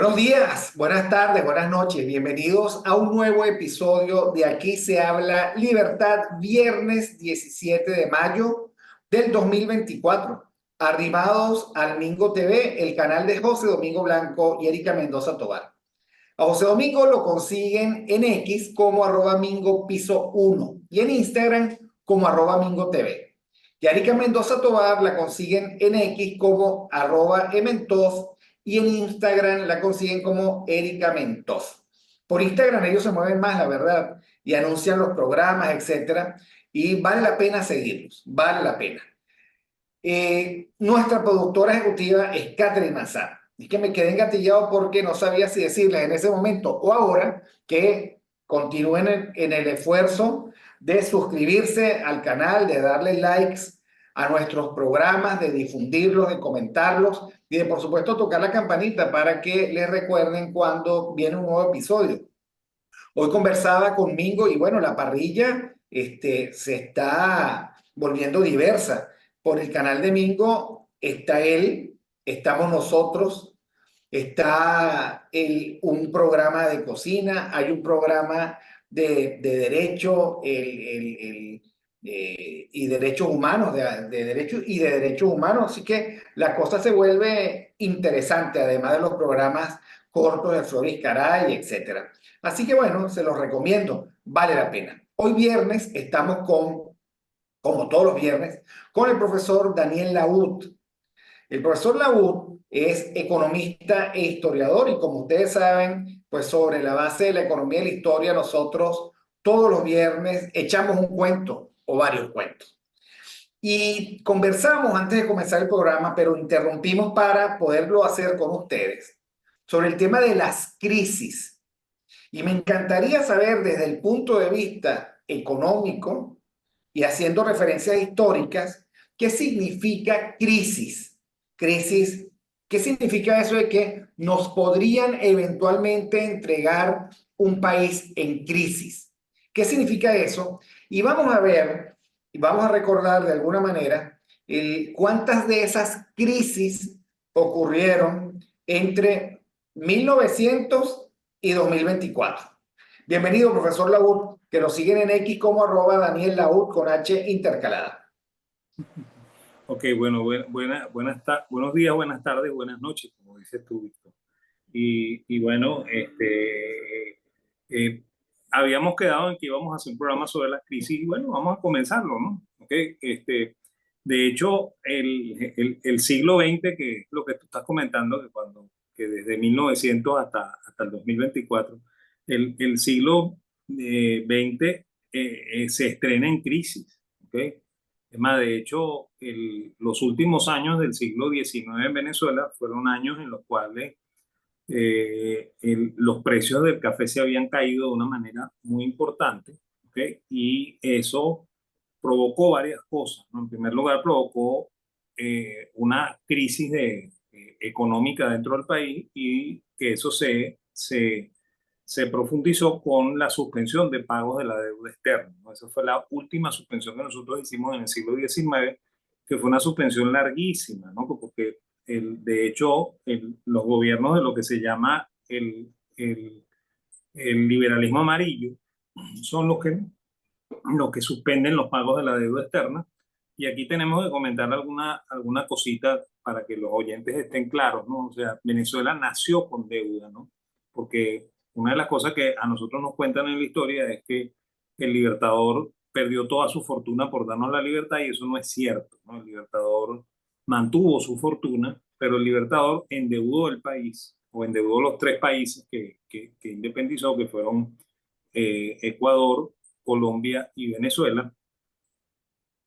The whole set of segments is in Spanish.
Buenos días, buenas tardes, buenas noches. Bienvenidos a un nuevo episodio de Aquí se habla libertad, viernes 17 de mayo del 2024. Arribados al Mingo TV, el canal de José Domingo Blanco y Erika Mendoza Tobar. A José Domingo lo consiguen en X como @Mingo piso 1 y en Instagram como @Mingo TV. Y a Erika Mendoza Tobar la consiguen en X como @Ementos y en Instagram la consiguen como Erika Mentos. Por Instagram ellos se mueven más, la verdad, y anuncian los programas, etcétera, y vale la pena seguirlos, vale la pena. Nuestra productora ejecutiva es Catherine Manzana. Es que me quedé engatillado porque no sabía si decirles en ese momento o ahora que continúen en el esfuerzo de suscribirse al canal, de darle likes a nuestros programas, de difundirlos, de comentarlos y de, por supuesto, tocar la campanita para que les recuerden cuando viene un nuevo episodio. Hoy conversaba con Mingo y bueno, la parrilla se está volviendo diversa. Por el canal de Mingo está él, estamos nosotros, está un programa de cocina, hay un programa de derecho y derechos humanos, de derechos y de derechos humanos. Así que la cosa se vuelve interesante, además de los programas cortos de Floris Caray, etcétera. Así que bueno, se los recomiendo, vale la pena. Hoy viernes estamos como todos los viernes, con el profesor Daniel Laud. El profesor Laud es economista e historiador y como ustedes saben, pues sobre la base de la economía y la historia nosotros todos los viernes echamos un cuento o varios cuentos. Y conversamos antes de comenzar el programa, pero interrumpimos para poderlo hacer con ustedes sobre el tema de las crisis. Y me encantaría saber desde el punto de vista económico y haciendo referencias históricas, ¿qué significa crisis? Crisis, ¿qué significa eso de que nos podrían eventualmente entregar un país en crisis? ¿Qué significa eso? Y vamos a ver, y vamos a recordar de alguna manera, cuántas de esas crisis ocurrieron entre 1900 y 2024. Bienvenido, profesor Laud, que nos siguen en X como @Daniel Laud con H intercalada. Ok, bueno, buenos días, buenas tardes, buenas noches, como dices tú, Víctor. Y bueno, eh, habíamos quedado en que íbamos a hacer un programa sobre las crisis y bueno, vamos a comenzarlo, ¿no? Okay, de hecho, el siglo XX, que es lo que tú estás comentando, que desde 1900 hasta el 2024, el siglo XX se estrena en crisis, ¿ok? Es más, de hecho, los últimos años del siglo XIX en Venezuela fueron años en los cuales los precios del café se habían caído de una manera muy importante, ¿ok? Y eso provocó varias cosas, ¿no? En primer lugar, provocó una crisis económica dentro del país y que eso se profundizó con la suspensión de pagos de la deuda externa, ¿no? Esa fue la última suspensión que nosotros hicimos en el siglo XIX, que fue una suspensión larguísima, ¿no? Porque de hecho los gobiernos de lo que se llama el liberalismo amarillo son los que suspenden los pagos de la deuda externa. Y aquí tenemos que comentar alguna cosita para que los oyentes estén claros, ¿no? O sea, Venezuela nació con deuda, ¿no? Porque una de las cosas que a nosotros nos cuentan en la historia es que el Libertador perdió toda su fortuna por darnos la libertad y eso no es cierto, ¿no? El Libertador mantuvo su fortuna, pero el Libertador endeudó el país o endeudó los tres países que independizó, que fueron Ecuador, Colombia y Venezuela.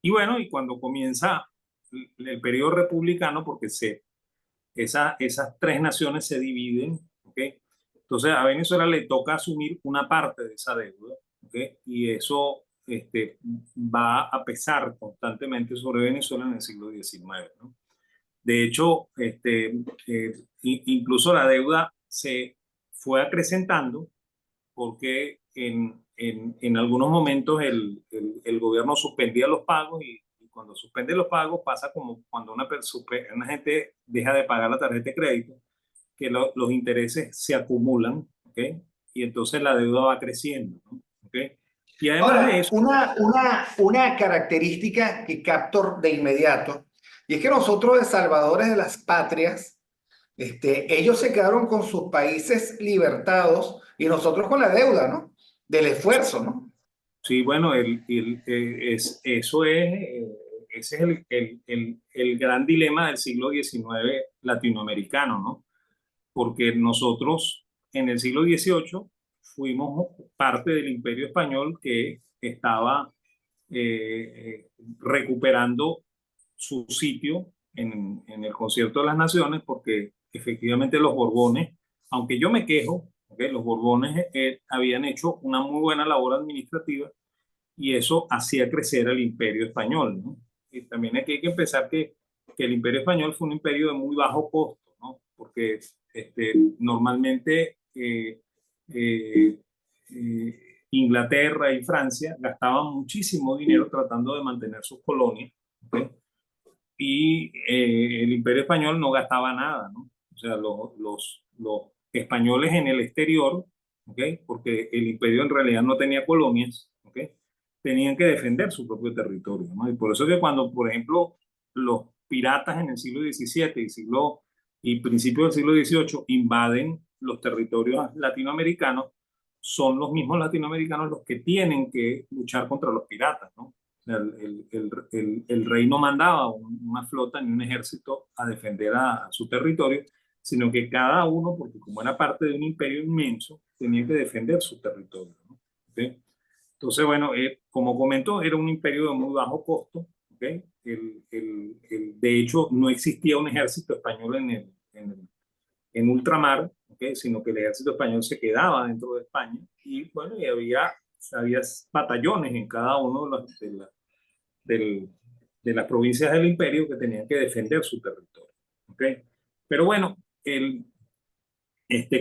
Y bueno, y cuando comienza el periodo republicano, porque esas tres naciones se dividen, ¿ok? Entonces a Venezuela le toca asumir una parte de esa deuda, ¿ok? Y eso va a pesar constantemente sobre Venezuela en el siglo XIX, ¿no? De hecho, incluso la deuda se fue acrecentando porque en algunos momentos el gobierno suspendía los pagos y cuando suspende los pagos pasa como cuando una gente deja de pagar la tarjeta de crédito, que los intereses se acumulan, ¿ok? Y entonces la deuda va creciendo, ¿no? ¿Ok? Y además de Ahora, eso, una característica que capto de inmediato, y es que nosotros, de salvadores de las patrias, ellos se quedaron con sus países libertados y nosotros con la deuda, ¿no? Del esfuerzo, ¿no? sí, bueno, eso es, ese es el gran dilema del siglo XIX latinoamericano, ¿no? Porque nosotros en el siglo XVIII fuimos parte del Imperio Español que estaba recuperando su sitio en el Concierto de las Naciones, porque efectivamente los Borbones, aunque yo me quejo, ¿okay? Los Borbones habían hecho una muy buena labor administrativa y eso hacía crecer al Imperio Español, ¿no? Y también aquí hay que pensar que el Imperio Español fue un imperio de muy bajo costo, ¿no? Porque normalmente eh, eh, Inglaterra y Francia gastaban muchísimo dinero tratando de mantener sus colonias, ¿ok? Y el Imperio Español no gastaba nada, ¿no? O sea, los españoles en el exterior, ¿ok? Porque el imperio en realidad no tenía colonias, ¿ok? Tenían que defender su propio territorio, ¿no? Y por eso que cuando, por ejemplo, los piratas en el siglo XVII y principios del siglo XVIII invaden los territorios latinoamericanos, son los mismos latinoamericanos los que tienen que luchar contra los piratas, ¿no? El rey no mandaba una flota ni un ejército a defender a su territorio, sino que cada uno, porque como era parte de un imperio inmenso, tenía que defender su territorio, ¿no? ¿Okay? Entonces, bueno, como comentó, era un imperio de muy bajo costo. ¿Okay? De hecho, no existía un ejército español en ultramar, ¿okay? Sino que el ejército español se quedaba dentro de España y, bueno, y había batallones en cada uno del, de las provincias del imperio que tenían que defender su territorio. ¿Okay? Pero bueno,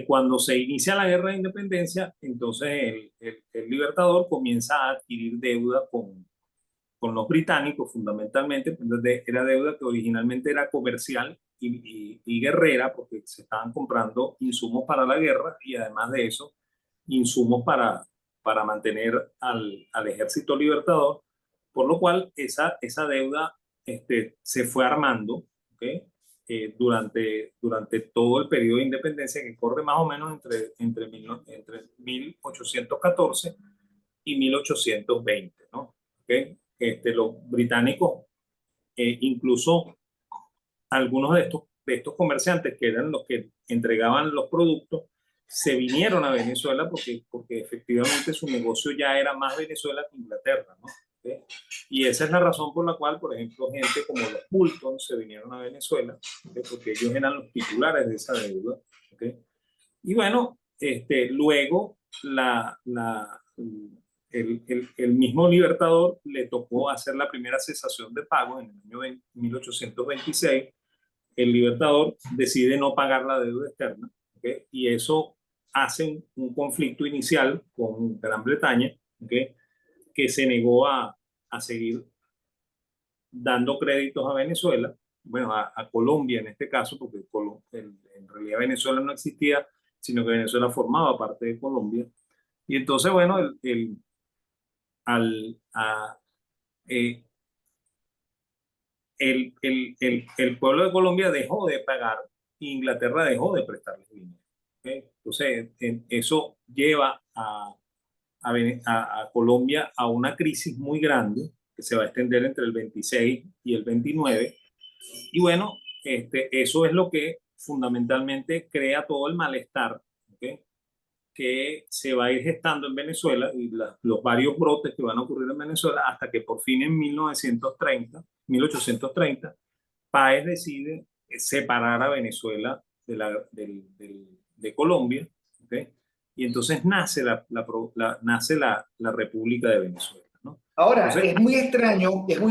cuando se inicia la guerra de independencia, entonces el Libertador comienza a adquirir deuda con los británicos fundamentalmente. Entonces era deuda que originalmente era comercial y guerrera, porque se estaban comprando insumos para la guerra y además de eso, insumos para mantener al ejército libertador, por lo cual esa deuda se fue armando, ¿okay? Durante todo el periodo de independencia que corre más o menos entre 1814 y 1820, ¿no? ¿Okay? Los británicos, incluso algunos de estos comerciantes que eran los que entregaban los productos, se vinieron a Venezuela porque efectivamente su negocio ya era más Venezuela que Inglaterra, ¿no? ¿Okay? Y esa es la razón por la cual, por ejemplo, gente como los Fulton se vinieron a Venezuela, ¿okay? Porque ellos eran los titulares de esa deuda. ¿Okay? Y bueno, luego el mismo Libertador le tocó hacer la primera cesación de pagos en el año 1826. El Libertador decide no pagar la deuda externa, ¿okay? Y eso hace un conflicto inicial con Gran Bretaña, ¿okay? Que se negó a seguir dando créditos a Venezuela, bueno, a Colombia en este caso, porque en realidad Venezuela no existía, sino que Venezuela formaba parte de Colombia. Y entonces, bueno, al, a, eh, el pueblo de Colombia dejó de pagar e Inglaterra dejó de prestarles dinero. ¿Okay? Entonces, eso lleva a Colombia a una crisis muy grande que se va a extender entre el 26 y el 29. Y bueno, eso es lo que fundamentalmente crea todo el malestar, ¿okay? Que se va a ir gestando en Venezuela y los varios brotes que van a ocurrir en Venezuela hasta que por fin en 1830, Páez decide separar a Venezuela de Colombia, ¿okay? Y entonces nace la República de Venezuela, ¿no? Ahora, Entonces, es muy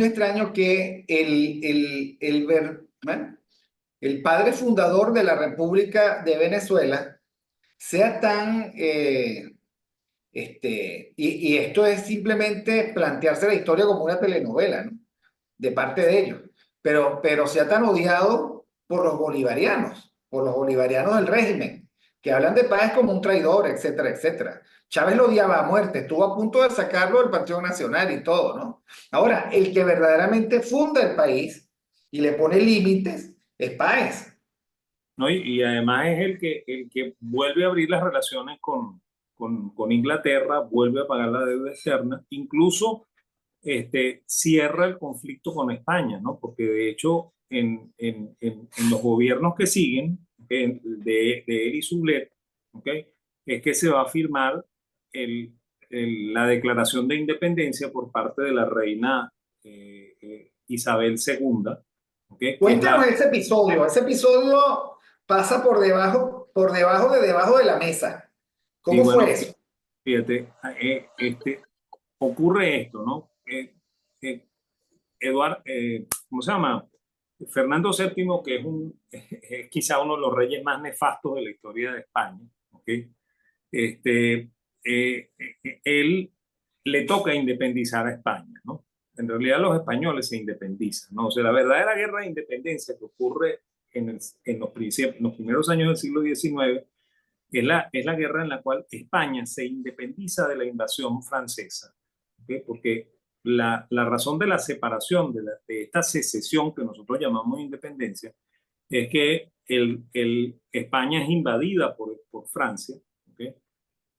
extraño que ¿bueno? El padre fundador de la República de Venezuela sea tan, y esto es simplemente plantearse la historia como una telenovela, ¿no? De parte de ellos, pero sea tan odiado por los bolivarianos, por los bolivarianos del régimen, que hablan de Páez como un traidor, etcétera, etcétera. Chávez lo odiaba a muerte, estuvo a punto de sacarlo del Partido Nacional y todo, ¿no? Ahora, el que verdaderamente funda el país y le pone límites es Páez. ¿No? Y además es el que vuelve a abrir las relaciones con Inglaterra, vuelve a pagar la deuda externa, incluso cierra el conflicto con España, ¿no? Porque de hecho en los gobiernos que siguen, ¿okay? De él y Sublet, ¿okay? Es que se va a firmar el, la declaración de independencia por parte de la reina Isabel II, ¿okay? Que es Cuéntanos ese episodio pasa por debajo de la mesa. sí, ¿Cómo bueno, fue eso? fíjate, ocurre esto, ¿no? ¿Cómo se llama? Fernando VII, que es quizá uno de los reyes más nefastos de la historia de España, ¿ok? Este, él le toca independizar a España, ¿no? En realidad los españoles se independizan, ¿no? O sea, la verdadera guerra de independencia que ocurre en los primeros años del siglo XIX es la guerra en la cual España se independiza de la invasión francesa, ¿okay? Porque la razón de la separación, de esta secesión que nosotros llamamos independencia, es que España es invadida por Francia, ¿okay?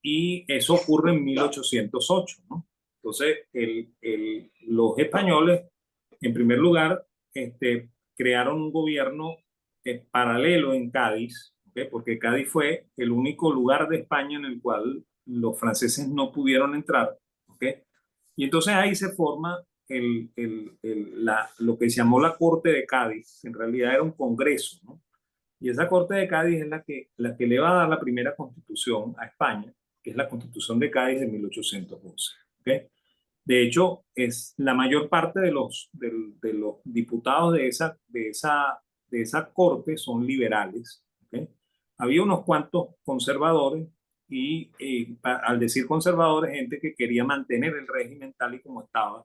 Y eso ocurre en 1808, ¿no? Entonces, los españoles, en primer lugar, crearon un gobierno paralelo en Cádiz, ¿okay? Porque Cádiz fue el único lugar de España en el cual los franceses no pudieron entrar, ¿okay? Y entonces ahí se forma lo que se llamó la Corte de Cádiz, que en realidad era un congreso, ¿no? Y esa Corte de Cádiz es la que le va a dar la primera constitución a España, que es la Constitución de Cádiz de 1812. ¿Okay? De hecho, es la mayor parte de los diputados de esa corte son liberales. ¿Okay? Había unos cuantos conservadores y al decir conservadores, gente que quería mantener el régimen tal y como estaba,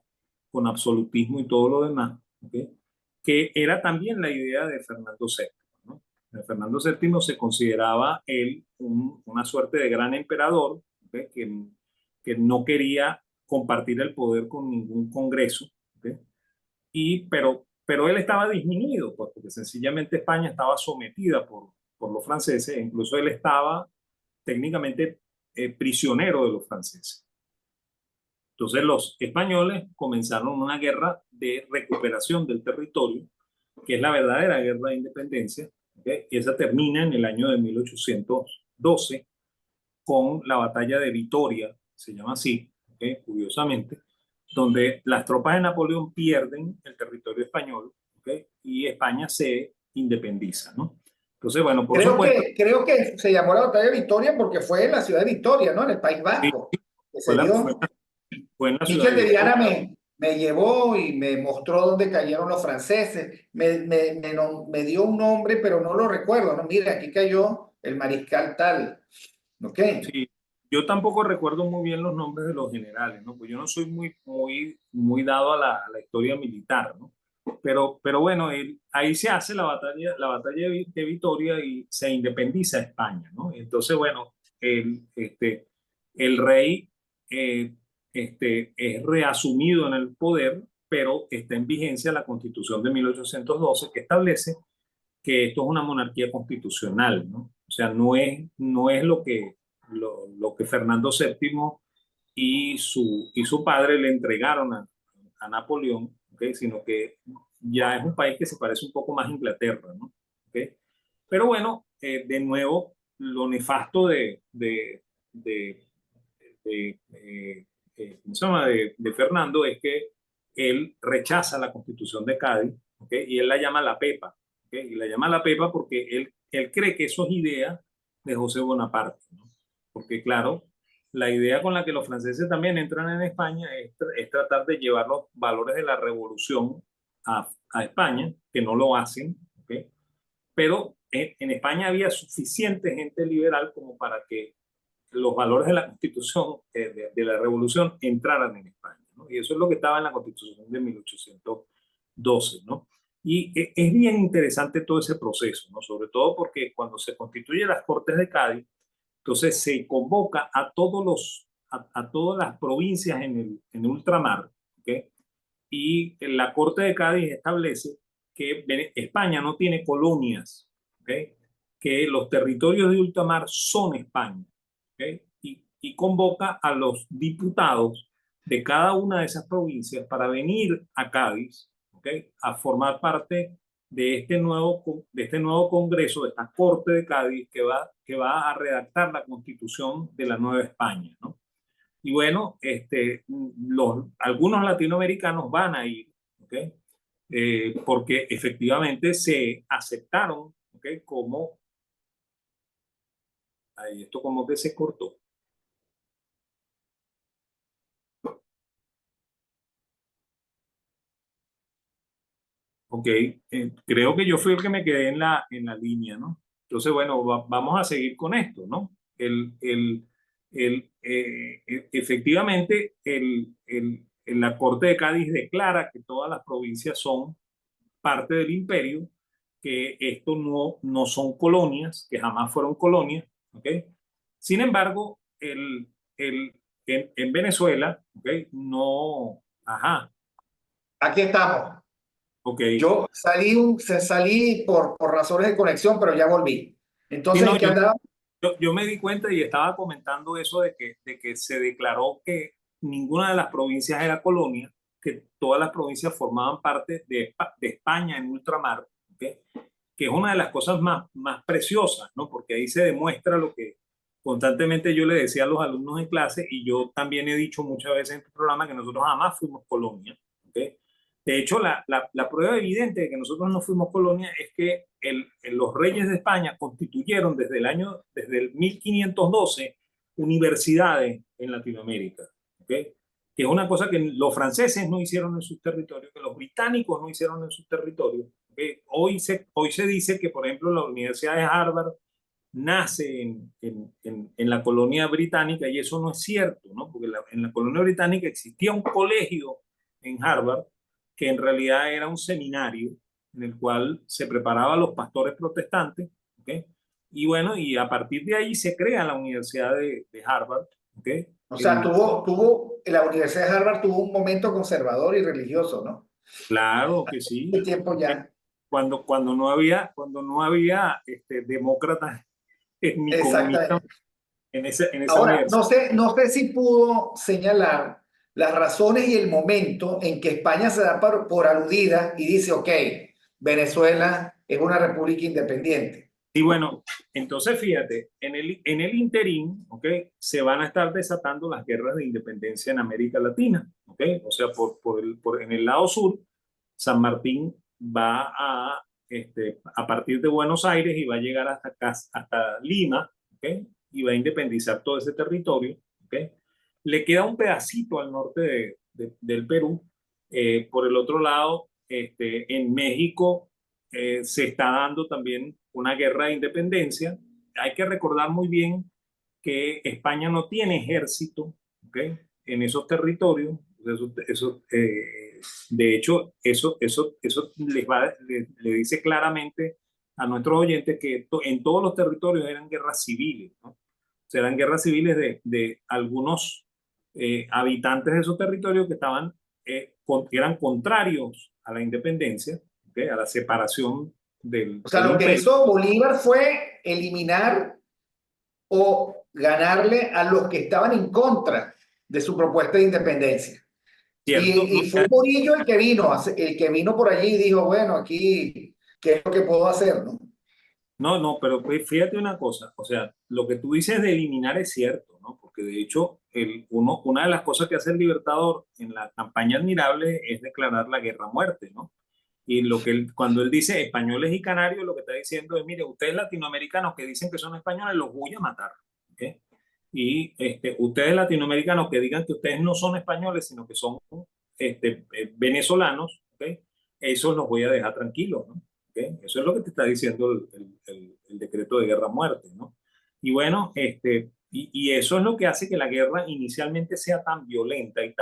con absolutismo y todo lo demás, ¿okay? Que era también la idea de Fernando VII. ¿No? Fernando VII se consideraba él una suerte de gran emperador, ¿okay? Que no quería compartir el poder con ningún congreso, ¿okay? Pero él estaba disminuido, pues, porque sencillamente España estaba sometida por los franceses, e incluso él estaba técnicamente prisionero de los franceses. Entonces los españoles comenzaron una guerra de recuperación del territorio, que es la verdadera guerra de independencia, ¿okay? Y esa termina en el año de 1812 con la batalla de Vitoria, se llama así, ¿okay? Curiosamente, donde las tropas de Napoleón pierden el territorio español, ¿okay? Y España se independiza, ¿no? Entonces, bueno, por supuesto, Creo que se llamó la batalla de Vitoria porque fue en la ciudad de Vitoria, ¿no? En el País sí, Vasco, que se fue, dio. fue en la ciudad Michel de de Viana Vitoria. me llevó y me mostró dónde cayeron los franceses. Me dio un nombre, pero no lo recuerdo. No, mira, aquí cayó el mariscal tal. ¿Ok? Sí, yo tampoco recuerdo muy bien los nombres de los generales, ¿no? Pues yo no soy muy dado a a la historia militar, ¿no? Pero bueno, ahí se hace la batalla de Vitoria y se independiza España, ¿no? Entonces, bueno, el rey es reasumido en el poder, pero está en vigencia la Constitución de 1812 que establece que esto es una monarquía constitucional, ¿no? O sea, no es lo que Fernando VII y su padre le entregaron a Napoleón, ¿okay? Sino que ya es un país que se parece un poco más a Inglaterra, ¿no? ¿Okay? Pero bueno, de nuevo, lo nefasto ¿cómo se llama? De Fernando es que él rechaza la Constitución de Cádiz, ¿okay? Y él la llama la Pepa, ¿okay? Y la llama la Pepa porque él cree que eso es idea de José Bonaparte, ¿no? Porque claro, la idea con la que los franceses también entran en España es tratar de llevar los valores de la revolución a España, que no lo hacen, ¿okay? Pero en España había suficiente gente liberal como para que los valores de la Constitución, de la Revolución, entraran en España, ¿no? Y eso es lo que estaba en la Constitución de 1812, ¿no? Y es bien interesante todo ese proceso, ¿no? Sobre todo porque cuando se constituyen las Cortes de Cádiz, entonces se convoca a a todas las provincias en el ultramar, ¿ok? Y la Corte de Cádiz establece que España no tiene colonias, ¿ok? Que los territorios de ultramar son España, ¿ok? Y convoca a los diputados de cada una de esas provincias para venir a Cádiz, ¿ok? A formar parte de este nuevo Congreso, de esta Corte de Cádiz que va a redactar la Constitución de la Nueva España, ¿no? Y bueno, algunos latinoamericanos van a ir, ¿ok? Porque efectivamente se aceptaron, ¿ok? Como, ahí esto como que se cortó, ¿ok? Creo que yo fui el que me quedé en en la línea, ¿no? Entonces, bueno, vamos a seguir con esto, ¿no? Efectivamente, la Corte de Cádiz declara que todas las provincias son parte del imperio, que esto no son colonias, que jamás fueron colonias, ¿ok? Sin embargo, en Venezuela, ¿ok? No, ajá, Aquí estamos. ok. Yo salí por razones de conexión, pero ya volví. Sí, Entonces, no, ¿en qué andaba? yo me di cuenta y estaba comentando eso de que se declaró que ninguna de las provincias era colonia, que todas las provincias formaban parte de España en ultramar, ¿ok? Que es una de las cosas más preciosas, ¿no? Porque ahí se demuestra lo que constantemente yo le decía a los alumnos en clase, y yo también he dicho muchas veces en este programa, que nosotros jamás fuimos colonia, ¿ok? De hecho, la prueba evidente de que nosotros no fuimos colonia es que los reyes de España constituyeron desde el 1512 universidades en Latinoamérica, ¿ok? Que es una cosa que los franceses no hicieron en sus territorios, que los británicos no hicieron en sus territorios. ¿Okay? Hoy se dice que, por ejemplo, la Universidad de Harvard nace en la colonia británica, y eso no es cierto, ¿no? Porque en la colonia británica existía un colegio en Harvard que en realidad era un seminario en el cual se preparaba a los pastores protestantes, ¿okay? Y bueno, y a partir de ahí se crea la Universidad de Harvard, ¿okay? O sea, la Universidad de Harvard tuvo un momento conservador y religioso, ¿no? Claro que ¿Qué sí. tiempo ya? Cuando no había demócratas ni comunistas Exactamente. en esa Ahora, universidad. no sé si pudo señalar las razones y el momento en que España se da por aludida y dice, ok, Venezuela es una república independiente. Y bueno, entonces fíjate, en el interín, ¿ok? Se van a estar desatando las guerras de independencia en América Latina, ¿ok? O sea, en el lado sur, San Martín va a partir de Buenos Aires y va a llegar hasta Lima, ¿ok? Y va a independizar todo ese territorio, ¿ok? Le queda un pedacito al norte del Perú. Por el otro lado, en México se está dando también una guerra de independencia. Hay que recordar muy bien que España no tiene ejército, ¿okay? En esos territorios. De hecho, eso le dice claramente a nuestros oyentes que en todos los territorios eran guerras civiles, ¿no? O sea, eran guerras civiles de algunos habitantes de esos territorios que eran contrarios a la independencia, ¿okay? A la separación O sea, del lo que imperio. hizo Bolívar fue eliminar o ganarle a los que estaban en contra de su propuesta de independencia. ¿Cierto? No, Y fue Murillo el que vino por allí y dijo, bueno, aquí, ¿qué es lo que puedo hacer? ¿No? no, pero fíjate una cosa, o sea, lo que tú dices de eliminar es cierto, ¿no? Porque de hecho, una de las cosas que hace el Libertador en la campaña admirable es declarar la guerra a muerte, ¿no? Y cuando él dice españoles y canarios, lo que está diciendo es, mire, ustedes latinoamericanos que dicen que son españoles, los voy a matar, ¿ok? Y ustedes latinoamericanos que digan que ustedes no son españoles, sino que son venezolanos, ¿ok? Esos los voy a dejar tranquilos, ¿no? ¿Okay? Eso es lo que te está diciendo el decreto de guerra a muerte, ¿no? Y bueno, y eso es lo que hace que la guerra inicialmente sea tan violenta y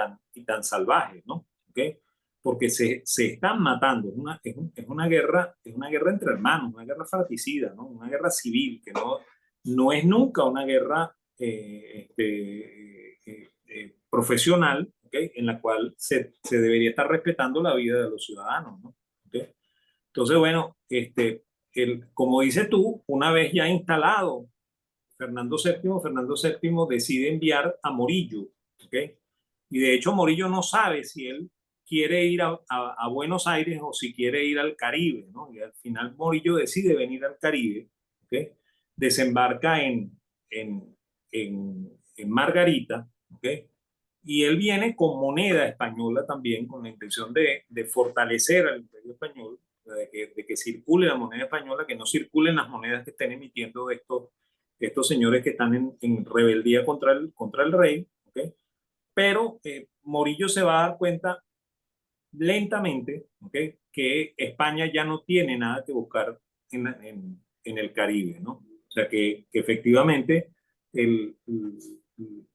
tan salvaje, ¿no? ¿Okay? porque se están matando. Es una guerra entre hermanos, una guerra fratricida, ¿no? Una guerra civil, que no es nunca una guerra profesional, ¿okay? En la cual se debería estar respetando la vida de los ciudadanos, ¿no? ¿Okay? Entonces, bueno, como dices tú, una vez ya instalado Fernando VII decide enviar a Morillo, ¿ok? Y de hecho Morillo no sabe si él quiere ir a Buenos Aires o si quiere ir al Caribe, ¿no? Y al final Morillo decide venir al Caribe, ¿ok? Desembarca en Margarita, ¿ok? Y él viene con moneda española también, con la intención de fortalecer al imperio español, de que circule la moneda española, que no circulen las monedas que estén emitiendo estos señores que están en rebeldía contra el rey, ¿okay? Pero Morillo se va a dar cuenta lentamente, ¿okay? Que España ya no tiene nada que buscar en el Caribe, ¿no? O sea, que efectivamente el,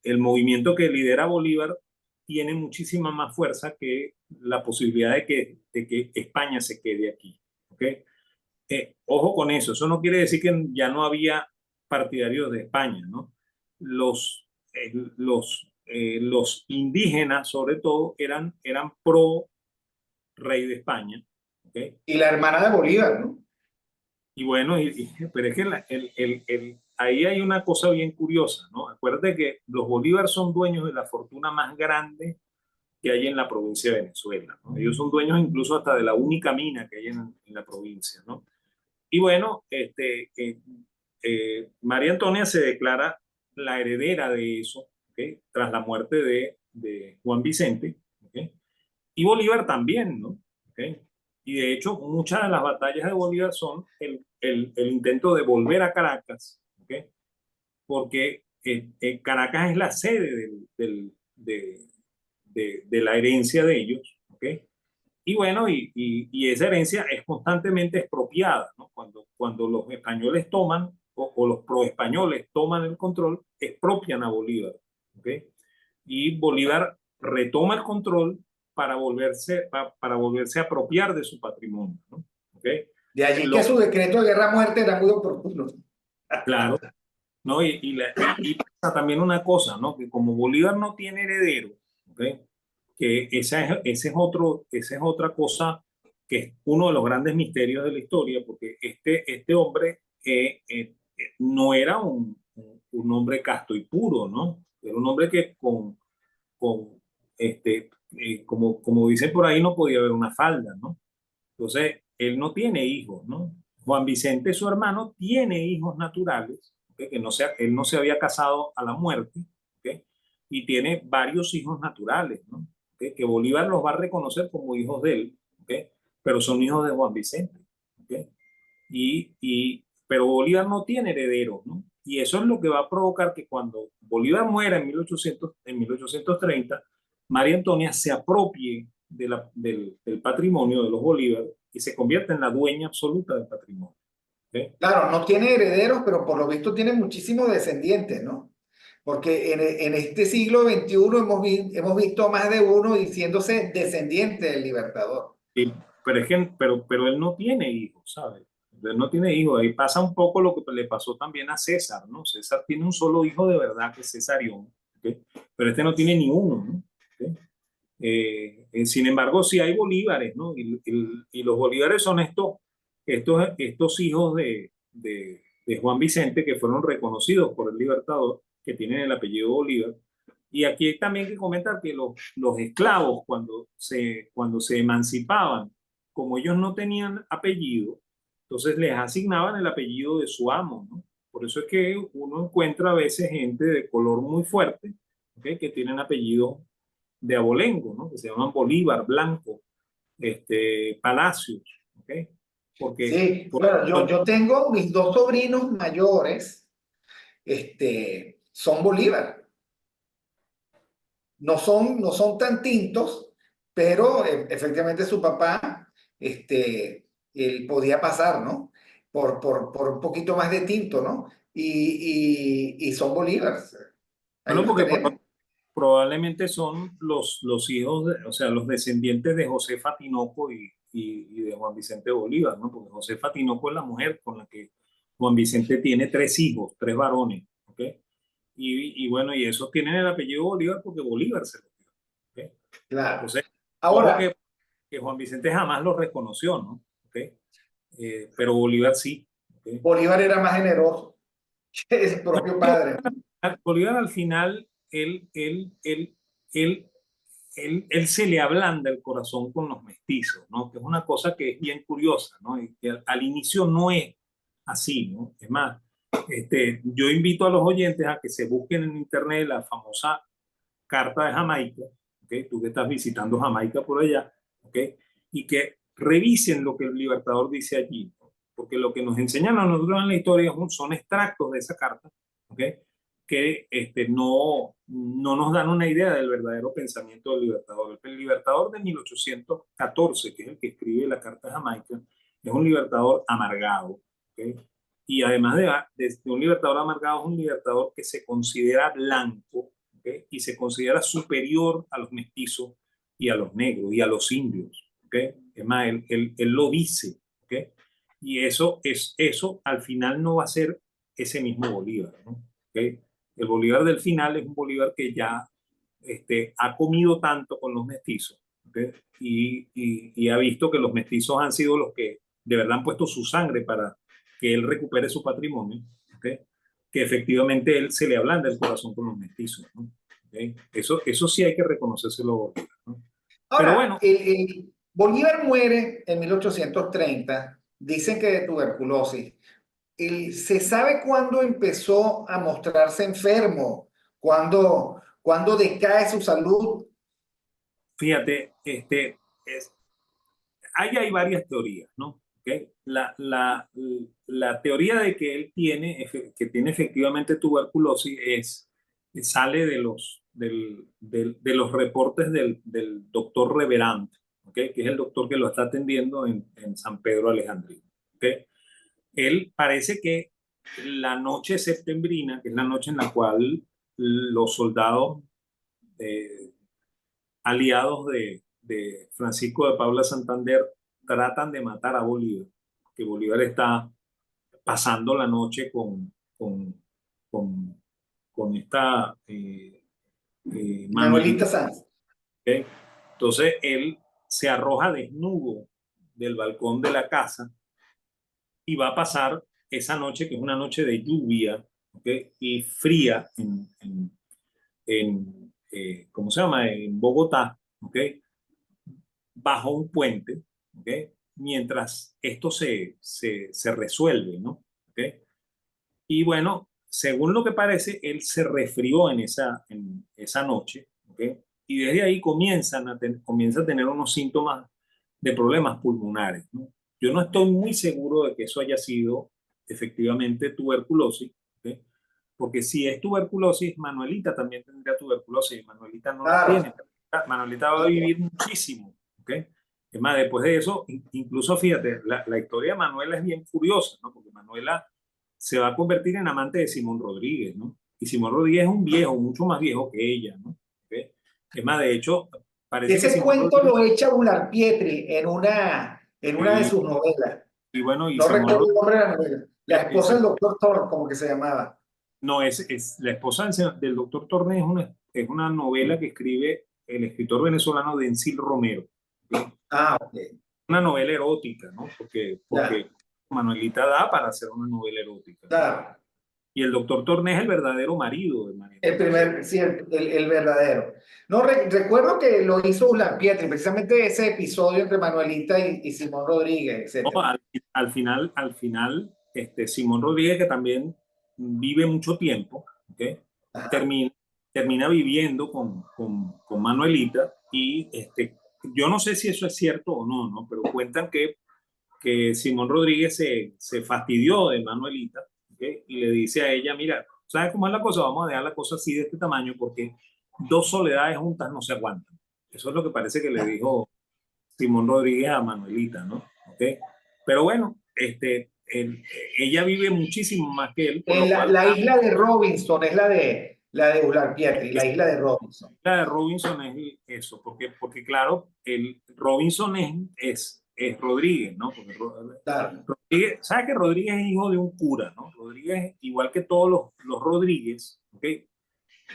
el movimiento que lidera Bolívar tiene muchísima más fuerza que la posibilidad de que España se quede aquí, ¿okay? Ojo con eso no quiere decir que ya no había partidarios de España, ¿no? Los indígenas, sobre todo, eran pro rey de España, ¿ok? Y la hermana de Bolívar, ¿no? Y bueno, pero es que ahí hay una cosa bien curiosa, ¿no? Acuérdate que los Bolívar son dueños de la fortuna más grande que hay en la provincia de Venezuela, ¿no? Ellos son dueños incluso hasta de la única mina que hay en la provincia, ¿no? Y bueno, María Antonia se declara la heredera de eso, ¿okay? Tras la muerte de Juan Vicente, ¿okay? Y Bolívar también, ¿no? ¿Okay? Y de hecho, muchas de las batallas de Bolívar son el intento de volver a Caracas, ¿okay? Porque Caracas es la sede de la herencia de ellos, ¿okay? Y bueno, y esa herencia es constantemente expropiada, ¿no? Cuando los españoles toman, o los proespañoles toman el control, expropian a Bolívar, ¿ok? Y Bolívar retoma el control para volverse a apropiar de su patrimonio, ¿no? ¿Ok? De allí que Lo, su decreto de guerra-muerte era muy oportuno. claro, ¿no? Y pasa también una cosa, ¿no? Que como Bolívar no tiene heredero, ¿ok? Que esa es otra cosa que es uno de los grandes misterios de la historia, porque este hombre no era un hombre casto y puro, ¿no? Era un hombre que con como dicen por ahí, no podía haber una falda, ¿no? Entonces, él no tiene hijos, ¿no? Juan Vicente, su hermano, tiene hijos naturales, ¿okay? Él no se había casado a la muerte, ¿okay? Y tiene varios hijos naturales, ¿no? ¿Okay? Que Bolívar los va a reconocer como hijos de él, ¿okay? Pero son hijos de Juan Vicente, ¿okay? Pero Bolívar no tiene herederos, ¿no? Y eso es lo que va a provocar que cuando Bolívar muera en 1830, María Antonia se apropie del patrimonio de los Bolívar y se convierta en la dueña absoluta del patrimonio, ¿okay? Claro, no tiene herederos, pero por lo visto tiene muchísimos descendientes, ¿no? Porque en este siglo XXI hemos visto más de uno diciéndose descendiente del Libertador. Pero él no tiene hijos, ¿sabes? Él no tiene hijos. Ahí pasa un poco lo que le pasó también a César, ¿no? César tiene un solo hijo de verdad, que es Cesarión, ¿okay? Pero este no tiene ni uno, ¿no? ¿Okay? Sin embargo, sí hay bolívares, ¿no? Y los bolívares son estos hijos de Juan Vicente que fueron reconocidos por el Libertador, que tienen el apellido Bolívar. Y aquí hay también que comentar que los esclavos, cuando se emancipaban, como ellos no tenían apellido, entonces les asignaban el apellido de su amo, ¿no? Por eso es que uno encuentra a veces gente de color muy fuerte, ¿okay? Que tienen apellidos de abolengo, ¿no? Que se llaman Bolívar, Blanco, Palacios, ¿ok? Porque, Sí, bueno, yo tengo mis dos sobrinos mayores, son Bolívar. No son tan tintos, pero efectivamente su papá, él podía pasar, ¿no? Por un poquito más de tinto, ¿no? Y son Bolívar. Ahí bueno, los porque tenemos. probablemente son los hijos, o sea, los descendientes de Josefa Tinoco y de Juan Vicente Bolívar, ¿no? Porque Josefa Tinoco es la mujer con la que Juan Vicente tiene tres hijos, tres varones, ¿ok? Y bueno, y esos tienen el apellido Bolívar porque Bolívar se lo dio, ¿ok? Claro. Entonces, ojo Ahora, que Juan Vicente jamás lo reconoció, ¿no? ¿Ok? Pero Bolívar sí, ¿ok? Bolívar era más generoso que el propio padre, ¿no? Bolívar al final, él, él se le ablanda el corazón con los mestizos, ¿no? Que es una cosa que es bien curiosa, ¿no? Y que al inicio no es así, ¿no? Es más, yo invito a los oyentes a que se busquen en internet la famosa Carta de Jamaica, ¿ok? Tú que estás visitando Jamaica por allá, ¿ok? Y que revisen lo que el Libertador dice allí, ¿no? Porque lo que nos enseñan a nosotros en la historia son extractos de esa carta, ¿ok? Que no nos dan una idea del verdadero pensamiento del Libertador. El Libertador de 1814, que es el que escribe la Carta de Jamaica, es un libertador amargado, ¿ok? Y además de un libertador amargado, es un libertador que se considera blanco, ¿okay? Y se considera superior a los mestizos y a los negros y a los indios, ¿okay? Es más, él lo dice, ¿okay? Y eso al final no va a ser ese mismo Bolívar, ¿no? ¿Okay? El Bolívar del final es un Bolívar que ya ha comido tanto con los mestizos, ¿okay? Y ha visto que los mestizos han sido los que de verdad han puesto su sangre para que él recupere su patrimonio, ¿okay? Que efectivamente él se le ablanda el corazón con los mestizos, ¿no? ¿Okay? Eso sí hay que reconocérselo, ¿no? Pero Ahora, bueno, Bolívar muere en 1830, dicen que de tuberculosis. ¿Se sabe cuándo empezó a mostrarse enfermo? ¿Cuándo decae su salud? fíjate, ahí hay varias teorías, ¿no? ¿Okay? La teoría de que él que tiene efectivamente tuberculosis sale de los reportes del doctor Reverand, ¿okay? Que es el doctor que lo está atendiendo en San Pedro Alejandrino, ¿okay? Él parece que la noche septembrina, que es la noche en la cual los soldados eh, aliados de Francisco de Paula Santander tratan de matar a Bolívar, que Bolívar está pasando la noche con, con esta Manuelita Manuelita. Sanz. ¿Okay? Entonces él se arroja desnudo del balcón de la casa y va a pasar esa noche, que es una noche de lluvia, ¿okay? Y fría ¿cómo se llama? En Bogotá, ¿okay? Bajo un puente, ¿okay? Mientras esto se resuelve, ¿no? ¿Okay? Y bueno, según lo que parece, él se resfrió en esa noche, ¿okay? Y desde ahí comienza a tener unos síntomas de problemas pulmonares, ¿no? Yo no estoy muy seguro de que eso haya sido efectivamente tuberculosis, ¿okay? Porque si es tuberculosis, Manuelita también tendría tuberculosis, Manuelita no la Claro. tiene. Manuelita va a vivir muchísimo, ¿ok? Es más, después de eso, incluso fíjate, la historia de Manuela es bien curiosa, ¿no? Porque Manuela se va a convertir en amante de Simón Rodríguez, ¿no? Y Simón Rodríguez es un viejo, mucho más viejo que ella, ¿no? ¿Ok? Es más, de hecho, parece que Ese Simón cuento Rodríguez, lo echa Bular Pietri en una de y, sus novelas. y bueno, y No Simón recuerdo el Rodríguez, nombre de la novela. La y esposa del doctor Thorne, como que se llamaba. no, es la esposa del doctor Tornes, es una novela que escribe el escritor venezolano Dencil Romero, ¿ok? Ah, ok. Una novela erótica, ¿no? Ya, Porque Manuelita da para hacer una novela erótica, ¿no? claro. Y el doctor Tornes es el verdadero marido de El Manuelita. primer, sí, el verdadero. No, recuerdo que lo hizo Ulan Pietri, precisamente ese episodio entre Manuelita y Simón Rodríguez, No, etcétera. al final, Simón Rodríguez, que también vive mucho tiempo, ¿ok? Ajá. termina, termina viviendo con Manuelita y yo no sé si eso es cierto o no, ¿no? Pero cuentan que Simón Rodríguez se fastidió de Manuelita, ¿ok? Y le dice a ella, mira, ¿sabes cómo es la cosa? Vamos a dejar la cosa así de este tamaño porque dos soledades juntas no se aguantan. Eso es lo que parece que le dijo Simón Rodríguez a Manuelita, ¿no? ¿Ok? Pero bueno, ella vive muchísimo más que él, por lo cual, La isla de Robinson es La de Ular Pietri, la Es- isla de Robinson. La de Robinson es eso, porque claro, el Robinson es Rodríguez, ¿no? Porque Claro. Rodríguez, ¿sabes que Rodríguez es hijo de un cura, ¿no? Rodríguez, igual que todos los Rodríguez, ¿ok?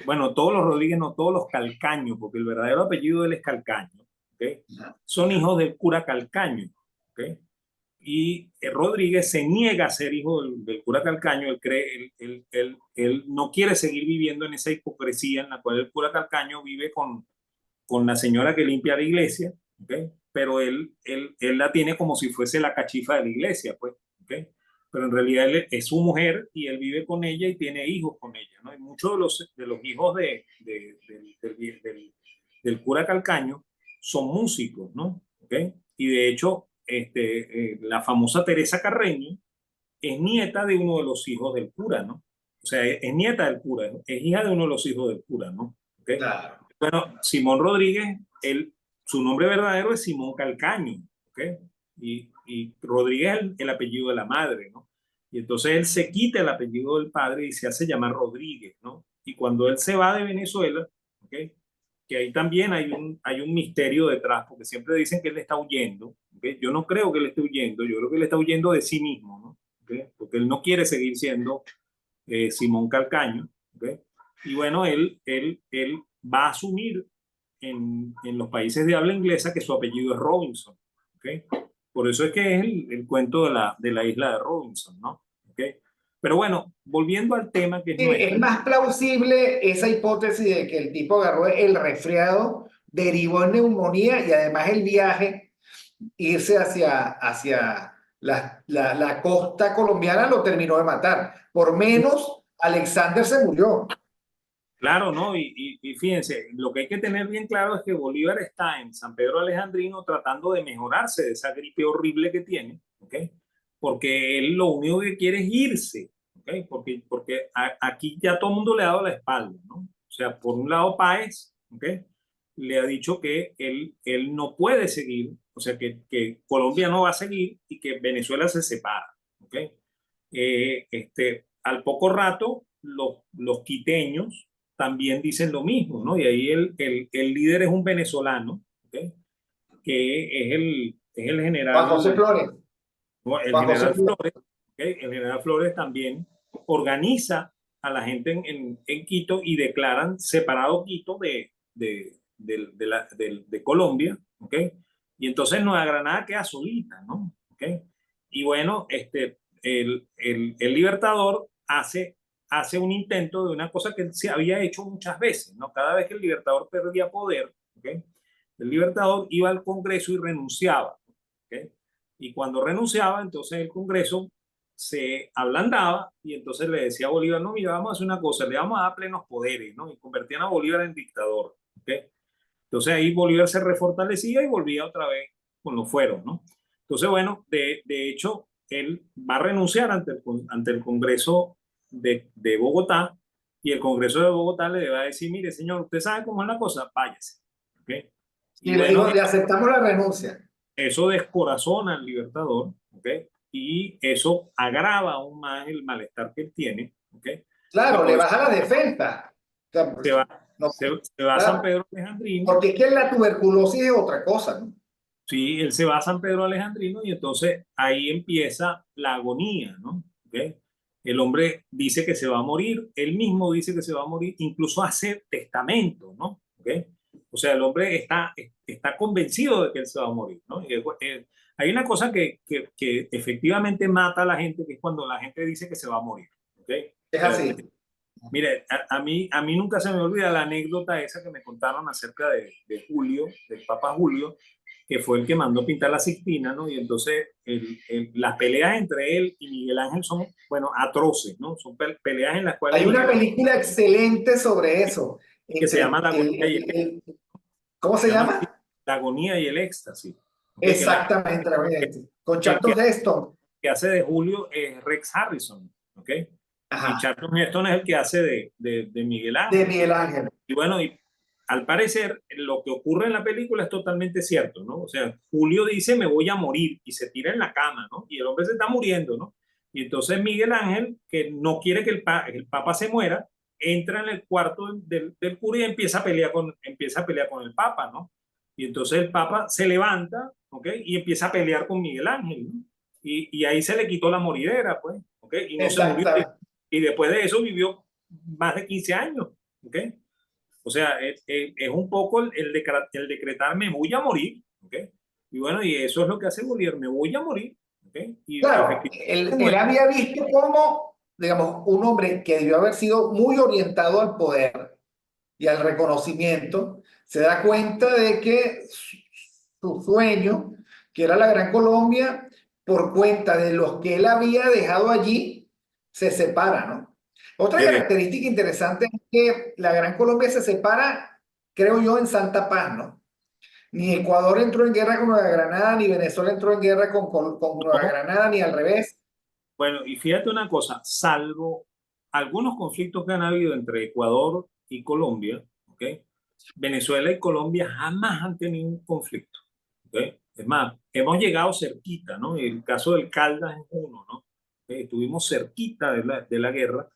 Bueno, todos los Rodríguez, no todos los Calcaño, porque el verdadero apellido de él es Calcaño, ¿ok? Son hijos del cura Calcaño, ¿ok? Y Rodríguez se niega a ser hijo del cura Calcaño. Él cree, él no quiere seguir viviendo en esa hipocresía en la cual el cura Calcaño vive con la señora que limpia la iglesia, ¿okay? Pero él la tiene como si fuese la cachifa de la iglesia, pues, ¿okay? Pero en realidad él es su mujer y él vive con ella y tiene hijos con ella, ¿no? Y muchos de los hijos del cura Calcaño son músicos, ¿no? ¿Okay? Y de hecho, la famosa Teresa Carreño es nieta de uno de los hijos del cura, ¿no? O sea, es nieta del cura, ¿no? Es hija de uno de los hijos del cura, ¿no? ¿Okay? Claro. Bueno, Simón Rodríguez, su nombre verdadero es Simón Calcaño, ¿ok? Y Rodríguez es el apellido de la madre, ¿no? Y entonces él se quita el apellido del padre y se hace llamar Rodríguez, ¿no? Y cuando él se va de Venezuela, ¿ok? Que ahí también hay un misterio detrás, porque siempre dicen que él está huyendo, ¿ok? Yo no creo que él esté huyendo, yo creo que él está huyendo de sí mismo, ¿no? ¿Ok? Porque él no quiere seguir siendo Simón Calcaño, ¿ok? Y bueno, él va a asumir en los países de habla inglesa que su apellido es Robinson, ¿ok? Por eso es que es el cuento de la isla de Robinson, ¿no? ¿Ok? Pero bueno, volviendo al tema que es Sí, es nuestro, más plausible esa hipótesis de que el tipo agarró el resfriado, derivó en neumonía y además el viaje, irse hacia la costa colombiana lo terminó de matar. Por menos, Alexander se murió. claro, ¿no? Y fíjense, lo que hay que tener bien claro es que Bolívar está en San Pedro Alejandrino tratando de mejorarse de esa gripe horrible que tiene, ¿ok? Porque él lo único que quiere es irse, ¿ok? Porque aquí ya todo el mundo le ha dado la espalda, ¿no? O sea, por un lado Páez, ¿ok? Le ha dicho que él no puede seguir, o sea, que Colombia no va a seguir y que Venezuela se separa, ¿ok? Al poco rato, los quiteños también dicen lo mismo, ¿no? Y ahí el líder es un venezolano, ¿okay? Que es el Juan José general, Flores. ¿no? El Juan José general Flores. Flores, ¿okay? El general Flores también organiza a la gente en Quito y declaran separado Quito de Colombia, ¿ok? Y entonces Nueva Granada queda solita, ¿no? ¿Ok? Y bueno, el Libertador hace un intento de una cosa que se había hecho muchas veces, ¿no? Cada vez que el Libertador perdía poder, ¿ok? El Libertador iba al Congreso y renunciaba, ¿ok? Y cuando renunciaba, entonces el Congreso se ablandaba y entonces le decía a Bolívar, no, mira, vamos a hacer una cosa, le vamos a dar plenos poderes, ¿no? Y convertían a Bolívar en dictador, ¿ok? Entonces ahí Bolívar se refortalecía y volvía otra vez con los fueros, ¿no? Entonces, bueno, de hecho, él va a renunciar ante el Congreso de Bogotá y el Congreso de Bogotá le va a decir, mire, señor, usted sabe cómo es la cosa, váyase, ¿ok? Y Y le bueno, dijo, le aceptamos la renuncia. eso descorazona al Libertador, ¿ok? Y eso agrava aún más el malestar que él tiene, ¿ok? Y Claro, le por eso baja la defensa. O sea, se pues, va, no, se va a San claro, Pedro Alejandrino. porque es que la tuberculosis es otra cosa, ¿no? Sí, él se va a San Pedro Alejandrino y entonces ahí empieza la agonía, ¿no? ¿Okay? El hombre dice que se va a morir, él mismo dice que se va a morir, incluso hace testamento, ¿no? ¿Okay? O sea, el hombre está convencido de que él se va a morir, ¿no? Hay una cosa que efectivamente mata a la gente, que es cuando la gente dice que se va a morir, ¿ok? O Es sea, así. mire, a mí nunca se me olvida la anécdota esa que me contaron acerca de Julio, del Papa Julio, que fue el que mandó pintar la Sixtina, ¿no? Y entonces las peleas entre él y Miguel Ángel son, bueno, atroces, ¿no? Son peleas en las cuales Hay una Miguel Ángel, película excelente sobre eso. que se llama Entre La Agonía y el, ¿cómo se se llama así, llama? La Agonía y el Éxtasis. ¿Ok? Exactamente, Que, con el que, Charlton Heston. que hace de Julio es Rex Harrison, ¿ok? Y Ajá, Charlton Heston es el que hace de Miguel de Ángel. Miguel Ángel. Y bueno, y al parecer lo que ocurre en la película es totalmente cierto, ¿no? O sea, Julio dice, me voy a morir y se tira en la cama, ¿no? Y el hombre se está muriendo, ¿no? Y entonces Miguel Ángel, que no quiere que el Papa se muera, entra en el cuarto del cura y empieza a pelear con el Papa, ¿no? Y entonces el Papa se levanta, ¿ok? Y empieza a pelear con Miguel Ángel, ¿no? Y ahí se le quitó la moridera, pues, ¿ok? Y no se murió. Exacto. Y después de eso vivió más de 15 años, ¿ok? O sea, es un poco el decretar me voy a morir, ¿ok? Y bueno, y eso es lo que hace Bolívar, me voy a morir, ¿ok? Y Claro, efectivamente él había visto como, digamos, un hombre que debió haber sido muy orientado al poder y al reconocimiento, se da cuenta de que su sueño, que era la Gran Colombia, por cuenta de los que él había dejado allí, se separa, ¿no? Otra eh, característica interesante es que la Gran Colombia se separa, creo yo, en Santa Paz, ¿no? Ni Ecuador entró en guerra con Nueva Granada, ni Venezuela entró en guerra con Nueva no, Granada, ni al revés. bueno, y fíjate una cosa, salvo algunos conflictos que han habido entre Ecuador y Colombia, ¿ok? Venezuela y Colombia jamás han tenido un conflicto, ¿ok? Es más, hemos llegado cerquita, ¿no? El caso del Caldas es uno, ¿no? Estuvimos cerquita de la guerra,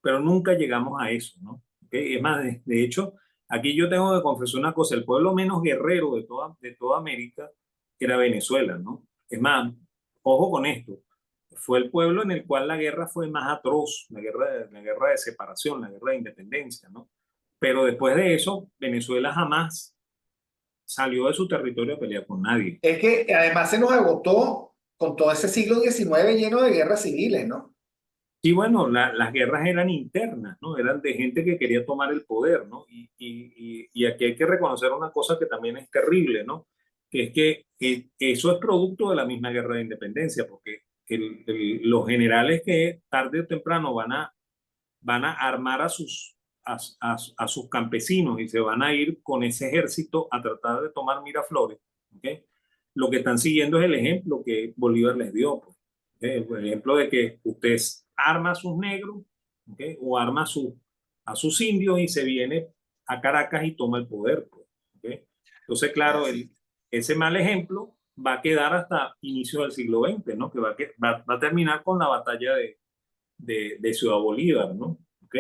pero nunca llegamos a eso, ¿no? ¿Ok? Es más, de hecho, aquí yo tengo que confesar una cosa, el pueblo menos guerrero de toda América era Venezuela, ¿no? Es más, ojo con esto, fue el pueblo en el cual la guerra fue más atroz, la guerra de separación, la guerra de independencia, ¿no? Pero después de eso, Venezuela jamás salió de su territorio a pelear con nadie. Es que además se nos agotó con todo ese siglo XIX lleno de guerras civiles, ¿no? Y bueno, las guerras eran internas, ¿no? Eran de gente que quería tomar el poder, ¿no? Y aquí hay que reconocer una cosa que también es terrible, ¿no? Que es que eso es producto de la misma guerra de independencia, porque los generales que tarde o temprano van a armar a sus campesinos y se van a ir con ese ejército a tratar de tomar Miraflores, ¿okay? Lo que están siguiendo es el ejemplo que Bolívar les dio, pues, ¿okay? El ejemplo de que usted arma a sus negros, ¿okay? O arma a sus indios y se viene a Caracas y toma el poder, pues, ¿okay? Entonces, claro, ese mal ejemplo va a quedar hasta inicio del siglo XX, ¿no? Que va a terminar con la batalla de Ciudad Bolívar, ¿no? ¿Ok?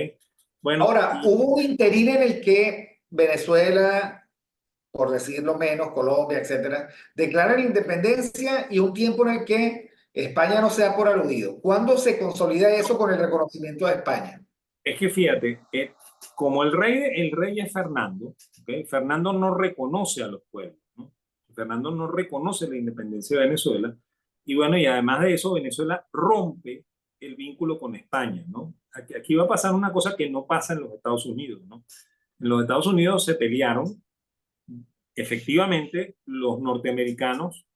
Bueno, Ahora, hubo un interín en el que Venezuela, por decirlo menos, Colombia, etcétera, declaran la independencia y un tiempo en el que España no se da por aludido. ¿Cuándo se consolida eso con el reconocimiento de España? es que fíjate, como el rey es Fernando, ¿ok? Fernando no reconoce a los pueblos, ¿no? Fernando no reconoce la independencia de Venezuela, y bueno, y además de eso, Venezuela rompe el vínculo con España, ¿no? Aquí va a pasar una cosa que no pasa en los Estados Unidos, ¿no? En los Estados Unidos se pelearon efectivamente los norteamericanos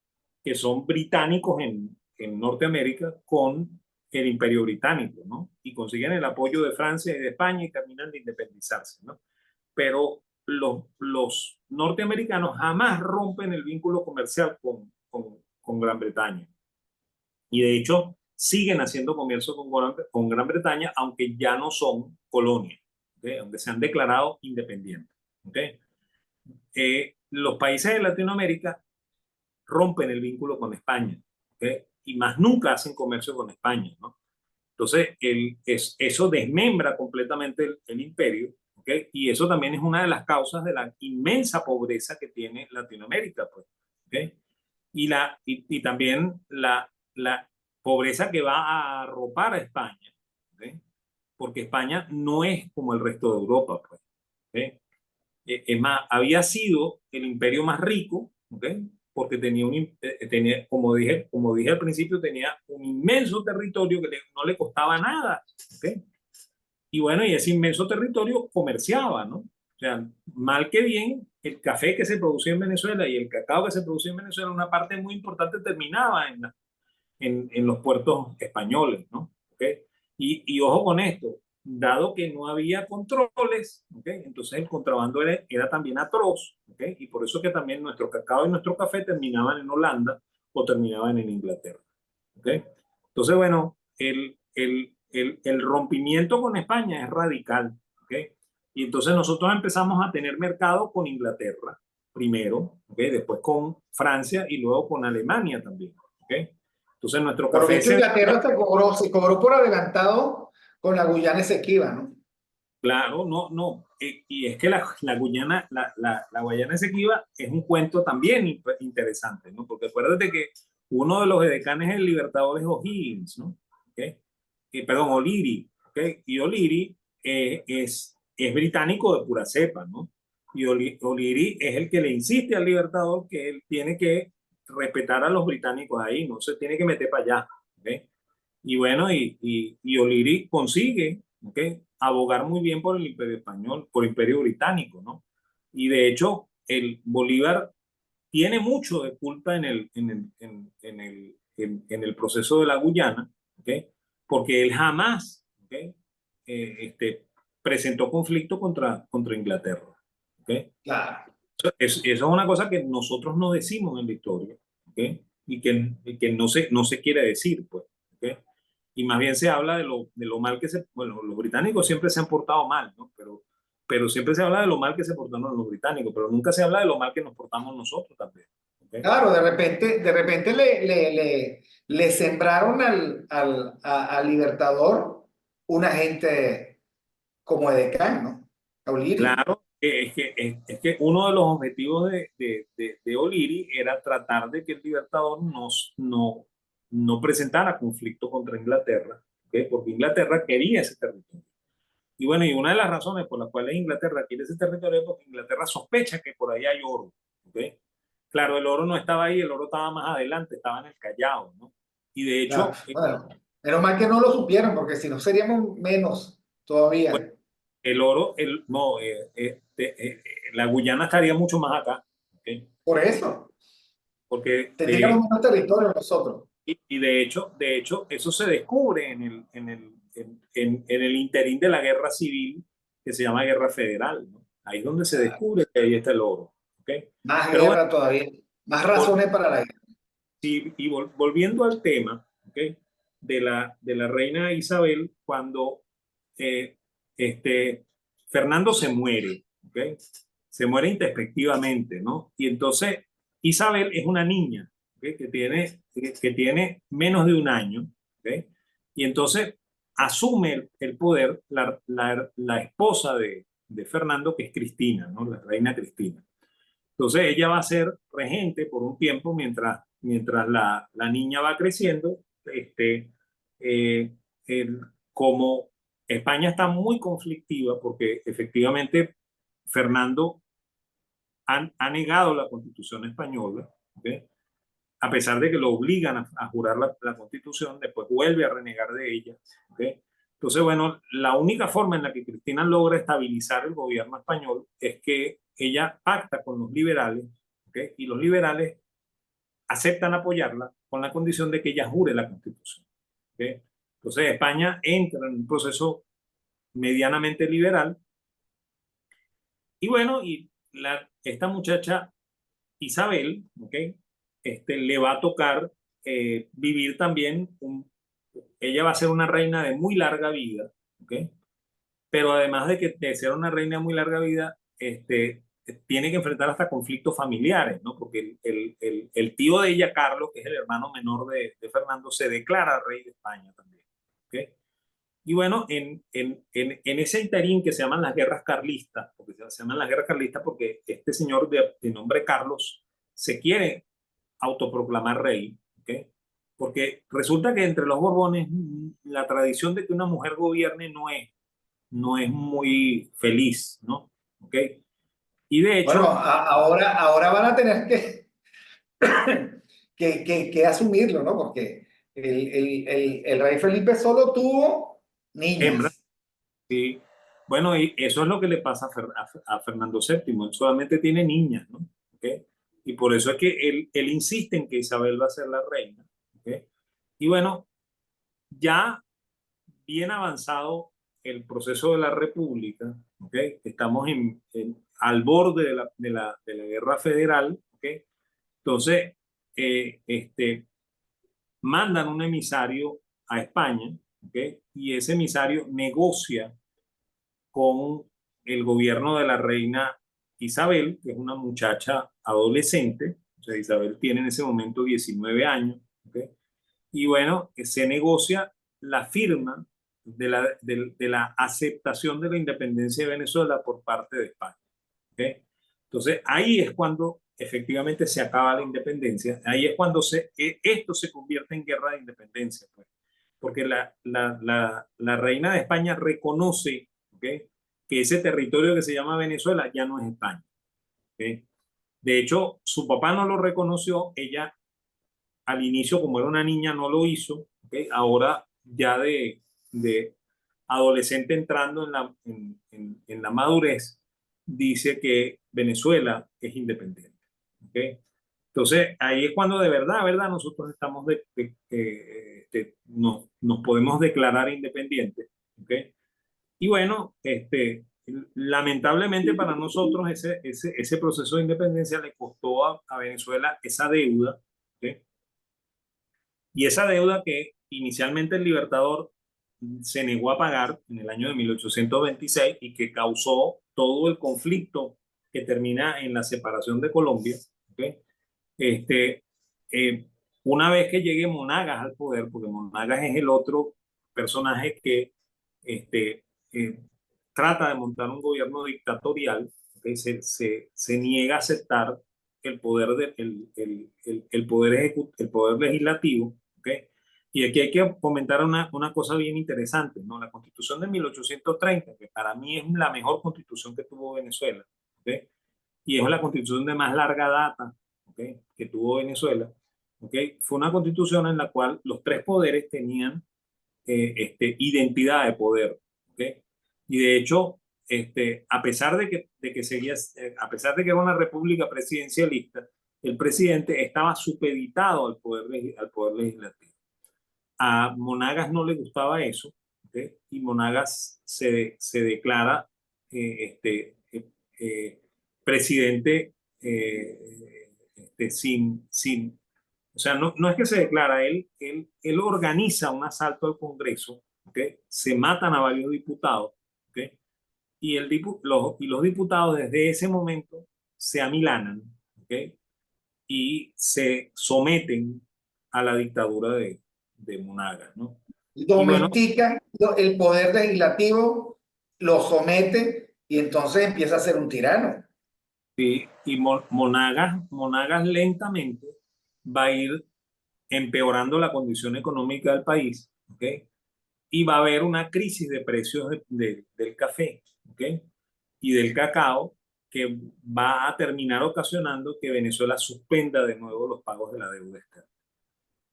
que son británicos en Norteamérica con el Imperio Británico, ¿no? Y consiguen el apoyo de Francia y de España y terminan de independizarse, ¿no? Pero los norteamericanos jamás rompen el vínculo comercial con Gran Bretaña. Y de hecho siguen haciendo comercio con Gran Bretaña, aunque ya no son colonia, ¿okay? Aunque se han declarado independientes. ¿Okay? Los países de Latinoamérica rompen el vínculo con España, ¿okay? Y más nunca hacen comercio con España, ¿no? Entonces, eso desmembra completamente el imperio, ¿okay? Y eso también es una de las causas de la inmensa pobreza que tiene Latinoamérica, pues, ¿okay? Y también la pobreza que va a arropar a España, ¿okay? Porque España no es como el resto de Europa, pues, ¿okay? Es más, había sido el imperio más rico, ¿okay? Porque tenía, como dije al principio, tenía un inmenso territorio que no le costaba nada, ¿okay? Y bueno, y ese inmenso territorio comerciaba, ¿no? O sea, mal que bien, el café que se producía en Venezuela y el cacao que se producía en Venezuela, una parte muy importante terminaba en los puertos españoles, ¿no? ¿Okay? Y ojo con esto, dado que no había controles, ¿okay? Entonces el contrabando era también atroz, ¿okay? Y por eso que también nuestro cacao y nuestro café terminaban en Holanda o terminaban en Inglaterra, ¿okay? Entonces, bueno, el rompimiento con España es radical, ¿okay? Y entonces nosotros empezamos a tener mercado con Inglaterra primero, ¿okay? Después con Francia y luego con Alemania también, ¿okay? Entonces nuestro Pero café de hecho se... Inglaterra se cobró por adelantado con la Guyana Esequiba, ¿no? Claro, no, no. Y es que la Guyana, la Guayana Esequiba es un cuento también interesante, ¿no? Porque acuérdate que uno de los edecanes del Libertador es O'Higgins, ¿no? ¿Ok? Perdón, O'Leary, ¿ok? Y O'Leary es británico de pura cepa, ¿no? Y O'Leary es el que le insiste al Libertador que él tiene que respetar a los británicos ahí, no se tiene que meter para allá, ¿ok? Y bueno, y O'Leary consigue, ¿ok?, abogar muy bien por el imperio español, por el imperio británico, ¿no? Y de hecho, el Bolívar tiene mucho de culpa en el proceso de la Guyana, ¿ok? Porque él jamás, ¿ok?, presentó conflicto contra Inglaterra, ¿ok? Claro. Eso es una cosa que nosotros no decimos en la historia, ¿ok? Y que no se quiere decir, pues, ¿ok? Y más bien se habla de lo mal que bueno, los británicos siempre se han portado mal, ¿no? Pero siempre se habla de lo mal que se portaron los británicos, pero nunca se habla de lo mal que nos portamos nosotros también, ¿ok? Claro, de repente le sembraron al Libertador una gente como Edecán, ¿no? A O'Leary. Claro, es que uno de los objetivos de O'Leary era tratar de que el Libertador no presentara conflicto contra Inglaterra, ¿ok? Porque Inglaterra quería ese territorio. Y bueno, y una de las razones por las cuales Inglaterra quiere ese territorio es porque Inglaterra sospecha que por ahí hay oro, ¿ok? Claro, el oro no estaba ahí, el oro estaba más adelante, estaba en el Callao, ¿no? Y de Claro. hecho, Bueno, menos mal que no lo supieron, porque si no seríamos menos bueno, todavía. el oro, no, la Guyana estaría mucho más acá, ¿ok? Por eso, Porque tendríamos menos territorio nosotros. y de hecho, eso se descubre en el interín de la guerra civil que se llama Guerra Federal, ¿no? Ahí es donde se Claro. descubre que ahí está el oro, ¿ok? Más Pero bueno, guerra todavía, más vol- razones para la guerra. volviendo al tema, ¿ok?, de la reina Isabel, cuando eh, Fernando se muere, ¿ok? Se muere introspectivamente, ¿no? Y entonces Isabel es una niña, ¿ok?, que tiene menos de un año, ¿ok? Y entonces asume el poder la esposa de Fernando, que es Cristina, ¿no? La reina Cristina. Entonces ella va a ser regente por un tiempo mientras la niña va creciendo. Eh, como España está muy conflictiva porque efectivamente Fernando ha negado la constitución española, ¿ok?, a pesar de que lo obligan a jurar la constitución, después vuelve a renegar de ella, ¿ok? Entonces, bueno, la única forma en la que Cristina logra estabilizar el gobierno español es que ella pacta con los liberales, ¿ok? Y los liberales aceptan apoyarla con la condición de que ella jure la constitución, ¿ok? Entonces, España entra en un proceso medianamente liberal y bueno, esta muchacha Isabel, ¿ok?, le va a tocar vivir también ella va a ser una reina de muy larga vida, ¿ok? Pero además de ser una reina de muy larga vida, tiene que enfrentar hasta conflictos familiares, ¿no? Porque el tío de ella, Carlos, que es el hermano menor de Fernando, se declara rey de España también, ¿ok? Y bueno, en ese interín que se llaman las guerras carlistas, porque se llaman las guerras carlistas porque este señor de nombre Carlos se quiere autoproclamar rey, ¿ok? Porque resulta que entre los Borbones la tradición de que una mujer gobierne no es muy feliz, ¿no? ¿Ok? Y de Bueno, hecho, ahora van a tener que asumirlo, ¿no? Porque el rey Felipe solo tuvo hembra, niñas. sí, bueno, y eso es lo que le pasa a Fernando VII, él solamente tiene niñas, ¿no? ¿Ok? Y por eso es que él insiste en que Isabel va a ser la reina, ¿ok? Y bueno, ya bien avanzado el proceso de la República, ¿ok? Estamos al borde de la guerra federal, ¿ok? Entonces, mandan un emisario a España, ¿ok? Y ese emisario negocia con el gobierno de la reina Isabel, que es una muchacha adolescente, o sea, Isabel tiene en ese momento 19 años, ¿ok? Y bueno, se negocia la firma de la aceptación de la independencia de Venezuela por parte de España. ¿Okay? Entonces, ahí es cuando efectivamente se acaba la independencia, ahí es cuando esto se convierte en guerra de independencia, pues, porque la reina de España reconoce, ¿okay?, que ese territorio que se llama Venezuela ya no es España. ¿Okay? De hecho, su papá no lo reconoció, ella al inicio, como era una niña, no lo hizo. ¿Okay? Ahora, ya de adolescente entrando en la madurez, dice que Venezuela es independiente. ¿Okay? Entonces, ahí es cuando de verdad, nosotros estamos nos podemos declarar independientes. ¿Okay? Y bueno, lamentablemente para nosotros ese proceso de independencia le costó a Venezuela esa deuda. ¿Okay? Y esa deuda que inicialmente el Libertador se negó a pagar en el año de 1826 y que causó todo el conflicto que termina en la separación de Colombia. ¿Okay? Este, eh, una vez que llegue Monagas al poder, porque Monagas es el otro personaje que este, eh, trata de montar un gobierno dictatorial, ¿okay? Se niega a aceptar el poder, el poder legislativo. ¿Okay? Y aquí hay que comentar una cosa bien interesante, ¿no? La Constitución de 1830, que para mí es la mejor constitución que tuvo Venezuela, ¿okay? Y es la constitución de más larga data, ¿okay?, que tuvo Venezuela. ¿Okay? Fue una constitución en la cual los tres poderes tenían identidad de poder. ¿Okay? Y de hecho, a pesar a pesar de que era una república presidencialista, el presidente estaba supeditado al poder legislativo. A Monagas no le gustaba eso. ¿Okay? Y Monagas se declara eh, presidente sin, o sea, no es que se declara, él organiza un asalto al Congreso. ¿Okay? Se matan a varios diputados. ¿Okay? Y los diputados desde ese momento se amilanan. ¿Okay? Y se someten a la dictadura de Monagas, ¿no? Y bueno, Domestica el poder legislativo, lo somete y entonces empieza a ser un tirano. y Monagas lentamente va a ir empeorando la condición económica del país. ¿Okay? Y va a haber una crisis de precios del café. ¿Okay? Y del cacao, que va a terminar ocasionando que Venezuela suspenda de nuevo los pagos de la deuda externa.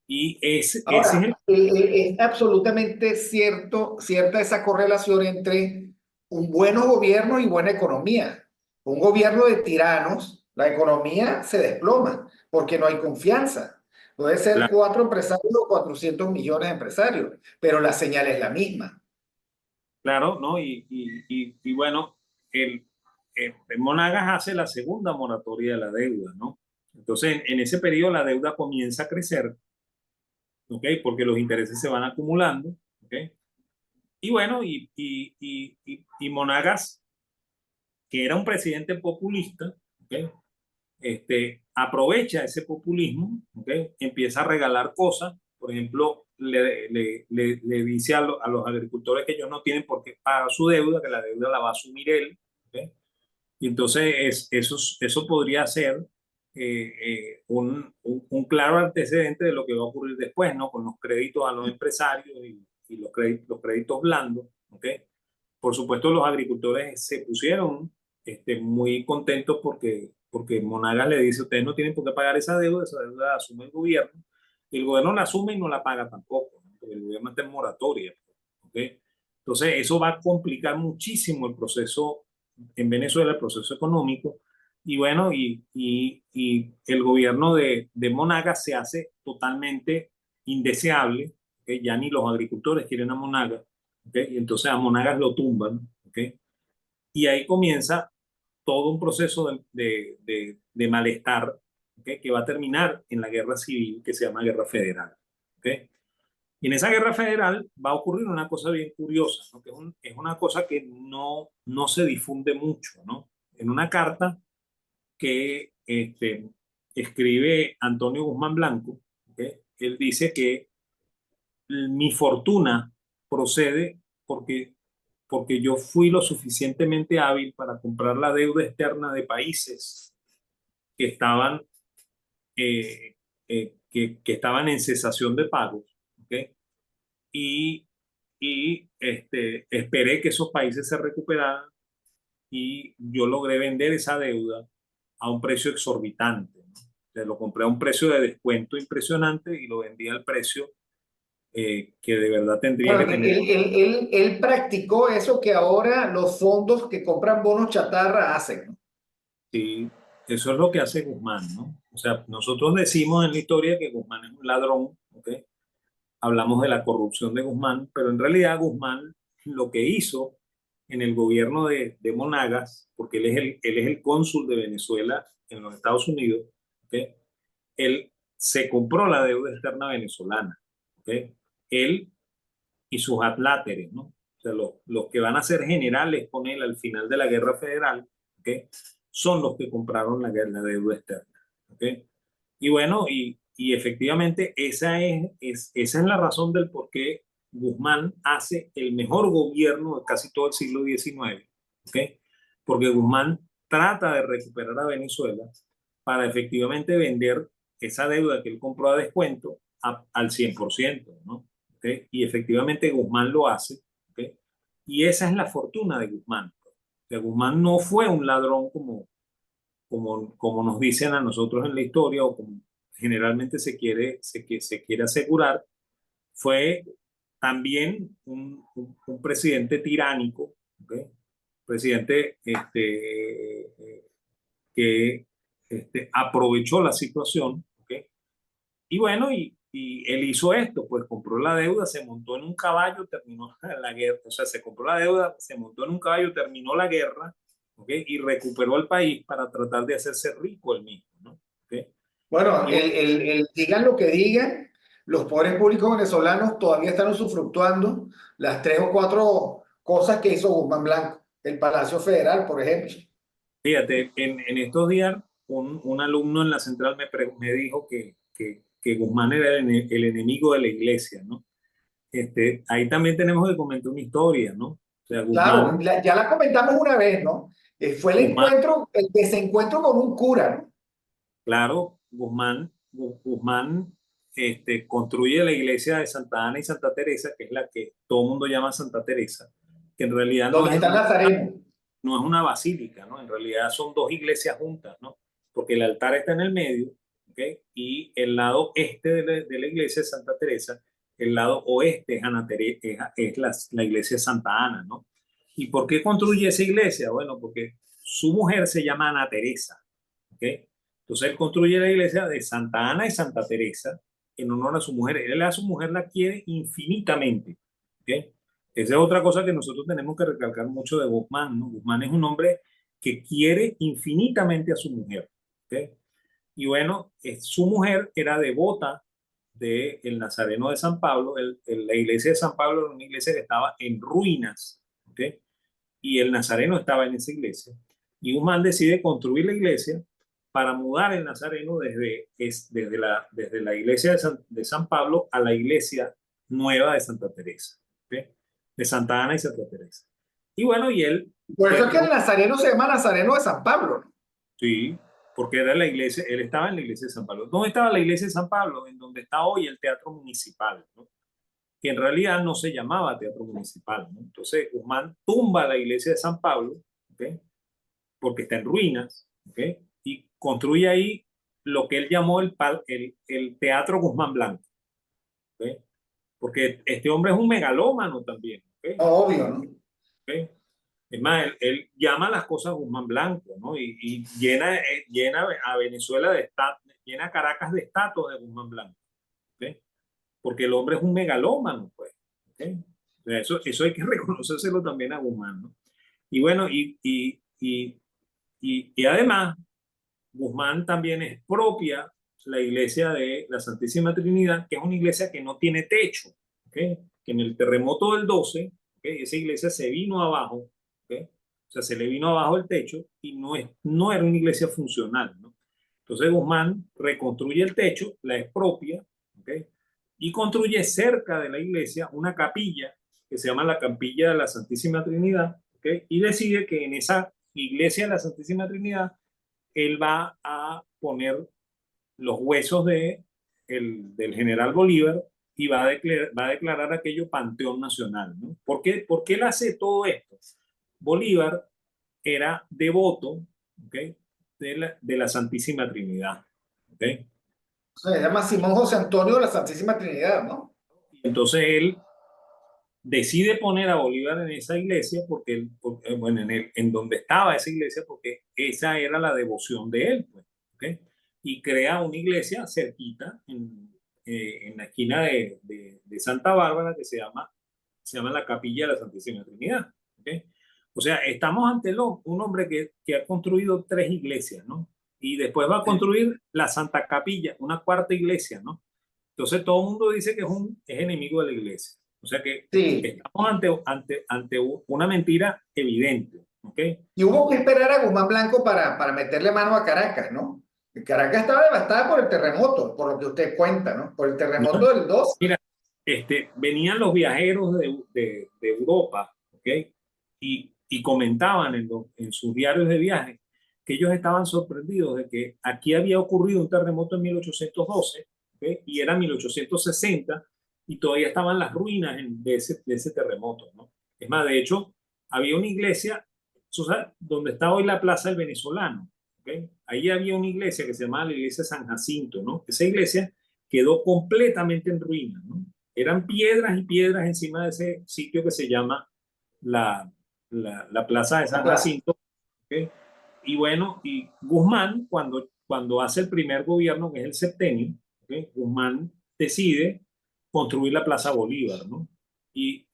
Y ese es Ahora, es absolutamente cierta esa correlación entre un buen gobierno y buena economía. Un gobierno de tiranos, la economía se desploma porque no hay confianza. Puede ser 4 empresarios o 400 millones de empresarios, pero la señal es la misma. Claro, ¿no? Y bueno, el Monagas hace la segunda moratoria de la deuda, ¿no? Entonces, en ese periodo la deuda comienza a crecer, ¿ok? Porque los intereses se van acumulando, ¿ok? Y bueno, y Monagas, que era un presidente populista, ¿ok?, aprovecha ese populismo. ¿Okay? Empieza a regalar cosas. Por ejemplo, le dice a los agricultores que ellos no tienen por qué pagar su deuda, que la deuda la va a asumir él. ¿Okay? Y entonces eso podría ser un claro antecedente de lo que va a ocurrir después, ¿no? Con los créditos a los empresarios y los créditos blandos. ¿Okay? Por supuesto, los agricultores se pusieron muy contentos porque Monagas le dice: ustedes no tienen por qué pagar esa deuda la asume el gobierno, y el gobierno la asume y no la paga tampoco, ¿no? Porque el gobierno está en moratoria. ¿Okay? Entonces, eso va a complicar muchísimo el proceso en Venezuela, el proceso económico, y bueno, y el gobierno de Monagas se hace totalmente indeseable. ¿Okay? Ya ni los agricultores quieren a Monagas. ¿Okay? Y entonces a Monagas lo tumban. ¿Okay? Y ahí comienza todo un proceso de malestar. ¿Okay? Que va a terminar en la guerra civil que se llama Guerra Federal. ¿Okay? Y en esa guerra federal va a ocurrir una cosa bien curiosa, ¿no? Que es una cosa que no se difunde mucho, ¿no? En una carta que escribe Antonio Guzmán Blanco, ¿okay?, él dice que mi fortuna procede porque yo fui lo suficientemente hábil para comprar la deuda externa de países que estaban, que estaban en cesación de pagos, ¿ok? Y, esperé que esos países se recuperaran y yo logré vender esa deuda a un precio exorbitante, ¿no? Se lo compré a un precio de descuento impresionante y lo vendí al precio que de verdad tendría que Bueno, tener. él practicó eso que ahora los fondos que compran bonos chatarra hacen, ¿no? Sí, eso es lo que hace Guzmán, ¿no? O sea, nosotros decimos en la historia que Guzmán es un ladrón, ¿ok? Hablamos de la corrupción de Guzmán, pero en realidad Guzmán lo que hizo en el gobierno de Monagas, porque él es el cónsul de Venezuela en los Estados Unidos, ¿ok? Él se compró la deuda externa venezolana, ¿ok? Él y sus atláteres, ¿no? O sea, los que van a ser generales con él al final de la guerra federal, ¿ok? Son los que compraron la deuda externa, ¿ok? Y bueno, y efectivamente esa es la razón del por qué Guzmán hace el mejor gobierno de casi todo el siglo XIX, ¿ok? Porque Guzmán trata de recuperar a Venezuela para efectivamente vender esa deuda que él compró a descuento al 100%, ¿no? ¿Okay? Y efectivamente Guzmán lo hace, ¿okay? Y esa es la fortuna de Guzmán. Que Guzmán no fue un ladrón como nos dicen a nosotros en la historia o como generalmente se quiere asegurar. Fue también un presidente tiránico, ¿okay? Presidente que aprovechó la situación, ¿okay? Y bueno, y él hizo esto, pues compró la deuda, se montó en un caballo, terminó la guerra, o sea, se compró la deuda, se montó en un caballo, terminó la guerra, ¿ok? Y recuperó el país para tratar de hacerse rico él mismo, ¿no? ¿Ok? Bueno, Y bueno, digan lo que digan, los poderes públicos venezolanos todavía están usufructuando las tres o cuatro cosas que hizo Guzmán Blanco. El Palacio Federal, por ejemplo. fíjate, en estos días un alumno en la central me dijo que Guzmán era el enemigo de la iglesia, ¿no? Ahí también tenemos que comentar una historia, ¿no? O sea, Claro, ya la comentamos una vez, ¿no? Fue el Guzmán, encuentro, el desencuentro con un cura, ¿no? claro, Guzmán construye la iglesia de Santa Ana y Santa Teresa, que es la que todo el mundo llama Santa Teresa, que en realidad Donde está Nazareno. no es una basílica, ¿no? En realidad son dos iglesias juntas, ¿no? Porque el altar está en el medio, ¿ok? Y el lado este de la iglesia de Santa Teresa, el lado oeste es, es la iglesia de Santa Ana, ¿no? ¿Y por qué construye esa iglesia? Bueno, porque su mujer se llama Ana Teresa, ¿ok? Entonces él construye la iglesia de Santa Ana y Santa Teresa en honor a su mujer. Él a su mujer la quiere infinitamente, ¿ok? Esa es otra cosa que nosotros tenemos que recalcar mucho de Guzmán, ¿no? Guzmán es un hombre que quiere infinitamente a su mujer, ¿ok? Y bueno, su mujer era devota del Nazareno de San Pablo. La iglesia de San Pablo era una iglesia que estaba en ruinas, ¿ok? Y el Nazareno estaba en esa iglesia. Y Guzmán decide construir la iglesia para mudar el Nazareno desde la iglesia de San Pablo a la iglesia nueva de Santa Teresa, ¿okay? De Santa Ana y Santa Teresa. Y bueno, y él, Por eso es que el Nazareno se llama Nazareno de San Pablo, ¿no? sí, porque era la iglesia, él estaba en la iglesia de San Pablo. ¿Dónde estaba la iglesia de San Pablo? En donde está hoy el Teatro Municipal, ¿no? Que en realidad no se llamaba Teatro Municipal, ¿no? Entonces Guzmán tumba la iglesia de San Pablo, ¿okay? Porque está en ruinas, ¿okay? Y construye ahí lo que él llamó el Teatro Guzmán Blanco, ¿okay? Porque este hombre es un megalómano también, ¿okay? Obvio, ¿no? ¿Okay? Es más, él llama las cosas Guzmán Blanco, ¿no? Y llena a Venezuela llena a Caracas de estatuas de Guzmán Blanco, ¿okay? Porque el hombre es un megalómano, pues, ¿okay? O sea, eso hay que reconocérselo también a Guzmán, ¿no? Y bueno, y además, Guzmán también expropia la iglesia de la Santísima Trinidad, que es una iglesia que no tiene techo, ¿okay? Que en el terremoto del 12, ¿okay? Esa iglesia se vino abajo, ¿okay? O sea, se le vino abajo el techo y no era una iglesia funcional, ¿no? Entonces Guzmán reconstruye el techo, la expropia, ¿okay? Y construye cerca de la iglesia una capilla que se llama la Capilla de la Santísima Trinidad, ¿okay? Y decide que en esa iglesia de la Santísima Trinidad él va a poner los huesos del general Bolívar y va a declarar aquello panteón nacional, ¿no? ¿Por qué él hace todo esto? Bolívar era devoto, ¿okay? De la Santísima Trinidad, ¿okay? Se llama Simón José Antonio de la Santísima Trinidad, ¿no? Entonces él decide poner a Bolívar en esa iglesia bueno, en donde estaba esa iglesia, porque esa era la devoción de él, pues, ¿okay? Y crea una iglesia cerquita en la esquina de Santa Bárbara que se llama la Capilla de la Santísima Trinidad, ¿okay? O sea, estamos ante un hombre que ha construido 3 iglesias, ¿no? Y después va a Sí. construir la Santa Capilla, una cuarta iglesia, ¿no? Entonces todo el mundo dice que es enemigo de la iglesia. O sea que Sí. estamos ante una mentira evidente, ¿ok? Y hubo que esperar a Guzmán Blanco para meterle mano a Caracas, ¿no? Caracas estaba devastada por el terremoto, por lo que usted cuenta, ¿no? Por el terremoto ¿No? del 2. Mira, venían los viajeros de Europa, ¿ok? Y comentaban en sus diarios de viaje que ellos estaban sorprendidos de que aquí había ocurrido un terremoto en 1812, ¿ok? Y era 1860 y todavía estaban las ruinas de ese terremoto, ¿no? Es más, de hecho, había una iglesia, o sea, donde está hoy la Plaza del Venezolano, ¿ok? Ahí había una iglesia que se llamaba la iglesia San Jacinto, ¿no? Esa iglesia quedó completamente en ruinas, ¿no? Eran piedras y piedras encima de ese sitio que se llama la, la Plaza de La San plaza. Jacinto, ¿okay? Y bueno, y Guzmán, cuando hace el primer gobierno, que es el septenio, ¿okay? Guzmán decide construir la Plaza Bolívar, ¿no? Y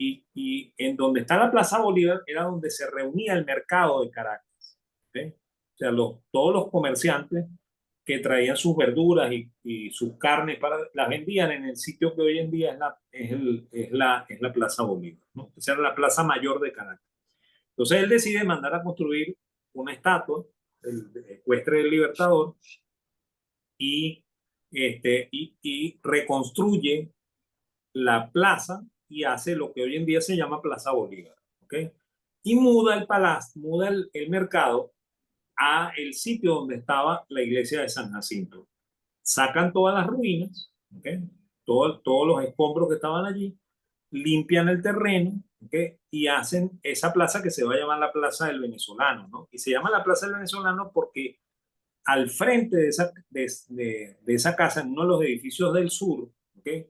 en donde está la Plaza Bolívar era donde se reunía el mercado de Caracas, ¿okay? O sea, todos los comerciantes que traían sus verduras y sus carnes las vendían en el sitio que hoy en día es la Plaza Bolívar, ¿no? Esa era la Plaza Mayor de Caracas. Entonces él decide mandar a construir una estatua, el ecuestre del Libertador, y, y reconstruye la plaza y hace lo que hoy en día se llama Plaza Bolívar, ¿okay? Y muda el palacio, muda el mercado a el sitio donde estaba la iglesia de San Jacinto. Sacan todas las ruinas, ¿okay? Todos los escombros que estaban allí, limpian el terreno, ¿okay? Y hacen esa plaza que se va a llamar la Plaza del Venezolano, ¿no? Y se llama la Plaza del Venezolano porque al frente de esa casa, en uno de los edificios del sur, ¿okay?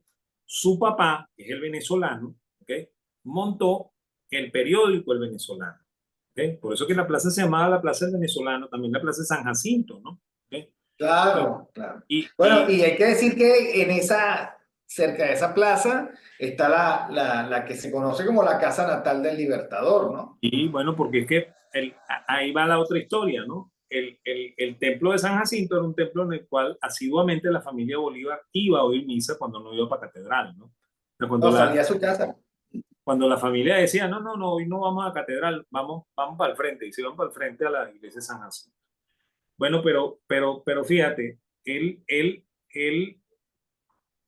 Su papá, que es el venezolano, ¿okay? Montó el periódico El Venezolano. ¿Okay? Por eso que la plaza se llamaba la Plaza del Venezolano, también la Plaza de San Jacinto, ¿no? ¿Okay? Claro, claro. Y, Bueno, y, y hay que decir que cerca de esa plaza, está la que se conoce como la casa natal del Libertador, ¿no? y bueno, porque es que ahí va la otra historia, ¿no? El templo de San Jacinto era un templo en el cual asiduamente la familia Bolívar iba a oír misa cuando no iba para catedral, ¿no? O sea, No, salía a su casa. cuando la familia decía, no, no, no, hoy no vamos a catedral, vamos para el frente, y se van para el frente a la iglesia de San Jacinto. Bueno, pero fíjate, él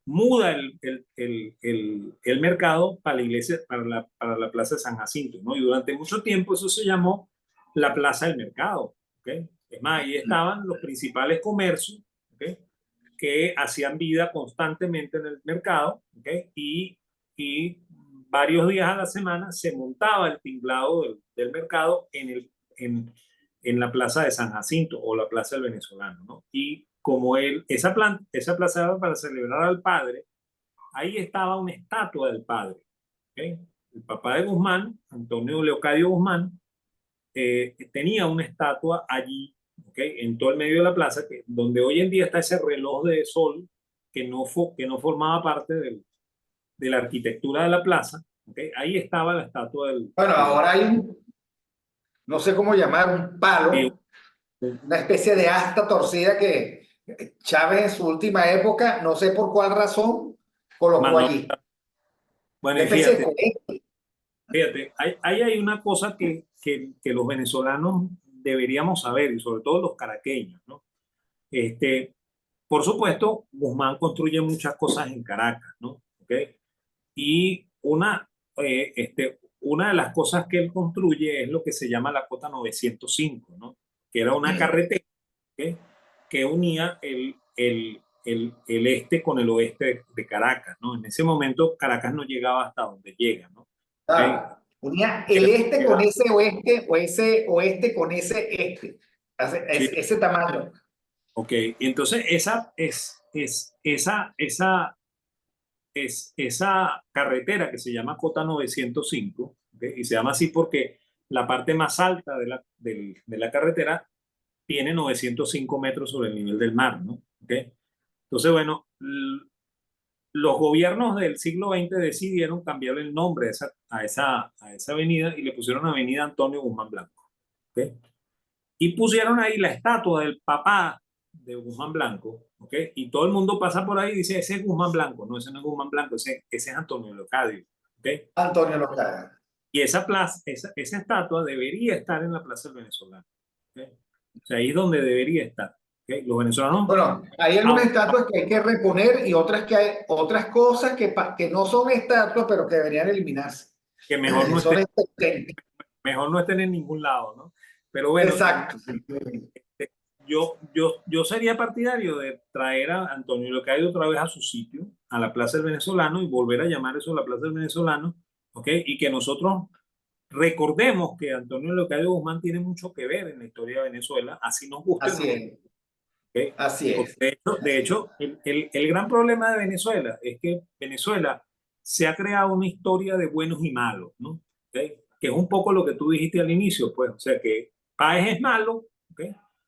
muda el mercado para la iglesia, para la plaza de San Jacinto, ¿no? Y durante mucho tiempo eso se llamó la plaza del mercado, ¿okay? Es más, ahí estaban los principales comercios, ¿okay? Que hacían vida constantemente en el mercado, ¿okay? Y varios días a la semana se montaba el tinglado del mercado en la plaza de San Jacinto o la plaza del Venezolano, ¿no? Y como esa plaza era para celebrar al padre, ahí estaba una estatua del padre, ¿okay? El papá de Guzmán, Antonio Leocadio Guzmán, tenía una estatua allí, ¿okay? En todo el medio de la plaza, donde hoy en día está ese reloj de sol que no formaba parte de la arquitectura de la plaza, ¿okay? Ahí estaba la estatua Bueno, del ahora hay no sé cómo llamar, un de- palo, una especie de asta torcida que Chávez en su última época, no sé por cuál razón, colocó Manuel. allí. Bueno, Una y especie de fíjate, colegio. ahí hay una cosa que los venezolanos deberíamos saber, y sobre todo los caraqueños, ¿no? Este, por supuesto, Guzmán construye muchas cosas en Caracas, ¿no? ¿Okay? Y una de las cosas que él construye es lo que se llama la Cota 905, ¿no? Que era una carretera, ¿ok?, que unía el este con el oeste de Caracas, ¿no? En ese momento Caracas no llegaba hasta donde llega, ¿no? ¿Okay? Ah, unía el este con ese oeste o ese oeste con ese este. Sí, Ese tamaño. ok. Y entonces esa carretera que se llama Cota 905, ¿okay?, y se llama así porque la parte más alta de la carretera tiene 905 metros sobre el nivel del mar, ¿no? ¿Okay? Entonces, bueno, los gobiernos del siglo XX decidieron cambiarle el nombre a esa avenida y le pusieron Avenida Antonio Guzmán Blanco. ¿Okay? Y pusieron ahí la estatua del papá de Guzmán Blanco. ¿Okay? Y todo el mundo pasa por ahí y dice, ese es Guzmán Blanco. No, ese no es Guzmán Blanco, ese es Antonio Leocadio. ¿Okay? Antonio Lozada. Y esa estatua debería estar en la Plaza del Venezolano. ¿Okay? O sea, ahí es donde debería estar. ¿Okay? Los venezolanos, Bueno, hay algunas estatuas que hay que reponer y otras que hay otras cosas que no son estatuas, pero que deberían eliminarse. que mejor no Son estén, existentes. mejor no estén en ningún lado, ¿no? Pero bueno, Exacto. yo sería partidario de traer a Antonio Leocadio otra vez a su sitio, a la Plaza del Venezolano, y volver a llamar eso la Plaza del Venezolano, ¿ok? Y que nosotros recordemos que Antonio Leocadio Guzmán tiene mucho que ver en la historia de Venezuela, así nos guste o no Así nos es. guste, ¿ok? Así Porque es. de hecho el gran problema de Venezuela es que Venezuela se ha creado una historia de buenos y malos, ¿no? ¿Ok? Que es un poco lo que tú dijiste al inicio, pues, o sea, que Páez es malo, ¿ok?,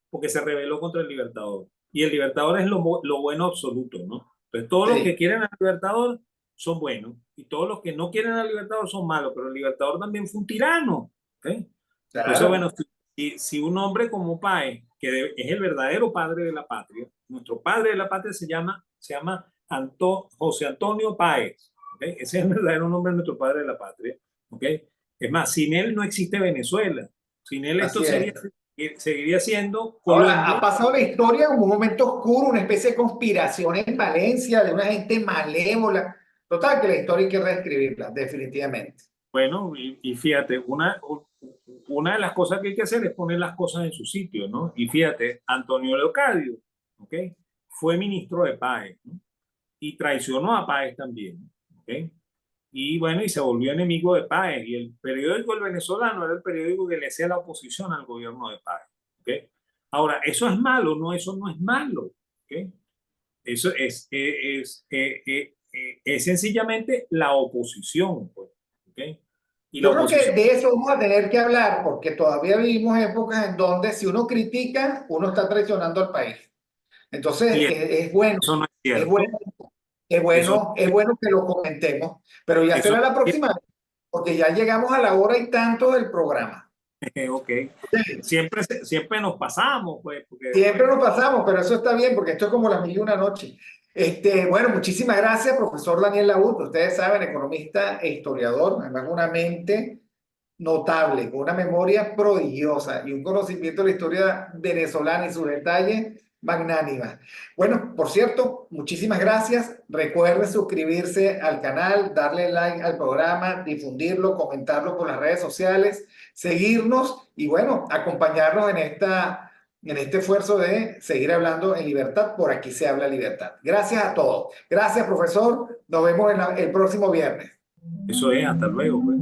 porque se rebeló contra el Libertador. Y el Libertador es lo bueno absoluto, ¿no? Entonces, todos los que Sí, quieren al Libertador son buenos, y todos los que no quieren al Libertador son malos, pero el Libertador también fue un tirano, ¿ok? Entonces, bueno, claro. si un hombre como Páez, que es el verdadero padre de la patria, nuestro padre de la patria se llama José Antonio Páez, ¿ok? Ese es el verdadero nombre de nuestro padre de la patria, ¿ok? Es más, sin él no existe Venezuela, sin él esto Así es. seguiría siendo Ahora, ha Colombia. pasado la historia como un momento oscuro, una especie de conspiración en Valencia de una gente malévola. Total, que la historia hay que reescribirla, definitivamente. Bueno, y fíjate, una de las cosas que hay que hacer es poner las cosas en su sitio, ¿no? Y fíjate, Antonio Leocadio, ¿ok?, fue ministro de Páez, ¿no?, y traicionó a Páez también, ¿ok? Y bueno, y se volvió enemigo de Páez. Y el periódico El Venezolano era el periódico que le hacía la oposición al gobierno de Páez, ¿ok? Ahora, ¿eso es malo? No, eso no es malo, ¿ok? Eso es sencillamente la oposición, pues, ¿ok? Y la Yo creo que oposición, de eso vamos a tener que hablar, porque todavía vivimos épocas en donde si uno critica, uno está traicionando al país. Entonces, y es bueno, eso no es es cierto, bueno, es eso, bueno, es bueno que lo comentemos, pero ya eso será no la es próxima vez, porque ya llegamos a la hora y tanto del programa. cierto, ok. Siempre nos pasamos, pues, porque, Siempre bueno, nos pasamos, pero eso está bien, porque esto es como las mil y una noche. Bueno, muchísimas gracias, profesor Daniel Laúd. Ustedes saben, economista e historiador, además una mente notable, con una memoria prodigiosa y un conocimiento de la historia venezolana y sus detalles magnánima. Bueno, por cierto, muchísimas gracias. Recuerde suscribirse al canal, darle like al programa, difundirlo, comentarlo por las redes sociales, seguirnos y bueno, acompañarnos en este esfuerzo de seguir hablando en libertad. Por aquí se habla libertad. Gracias a todos. Gracias, profesor. Nos vemos el próximo viernes. eso es, hasta luego, pues.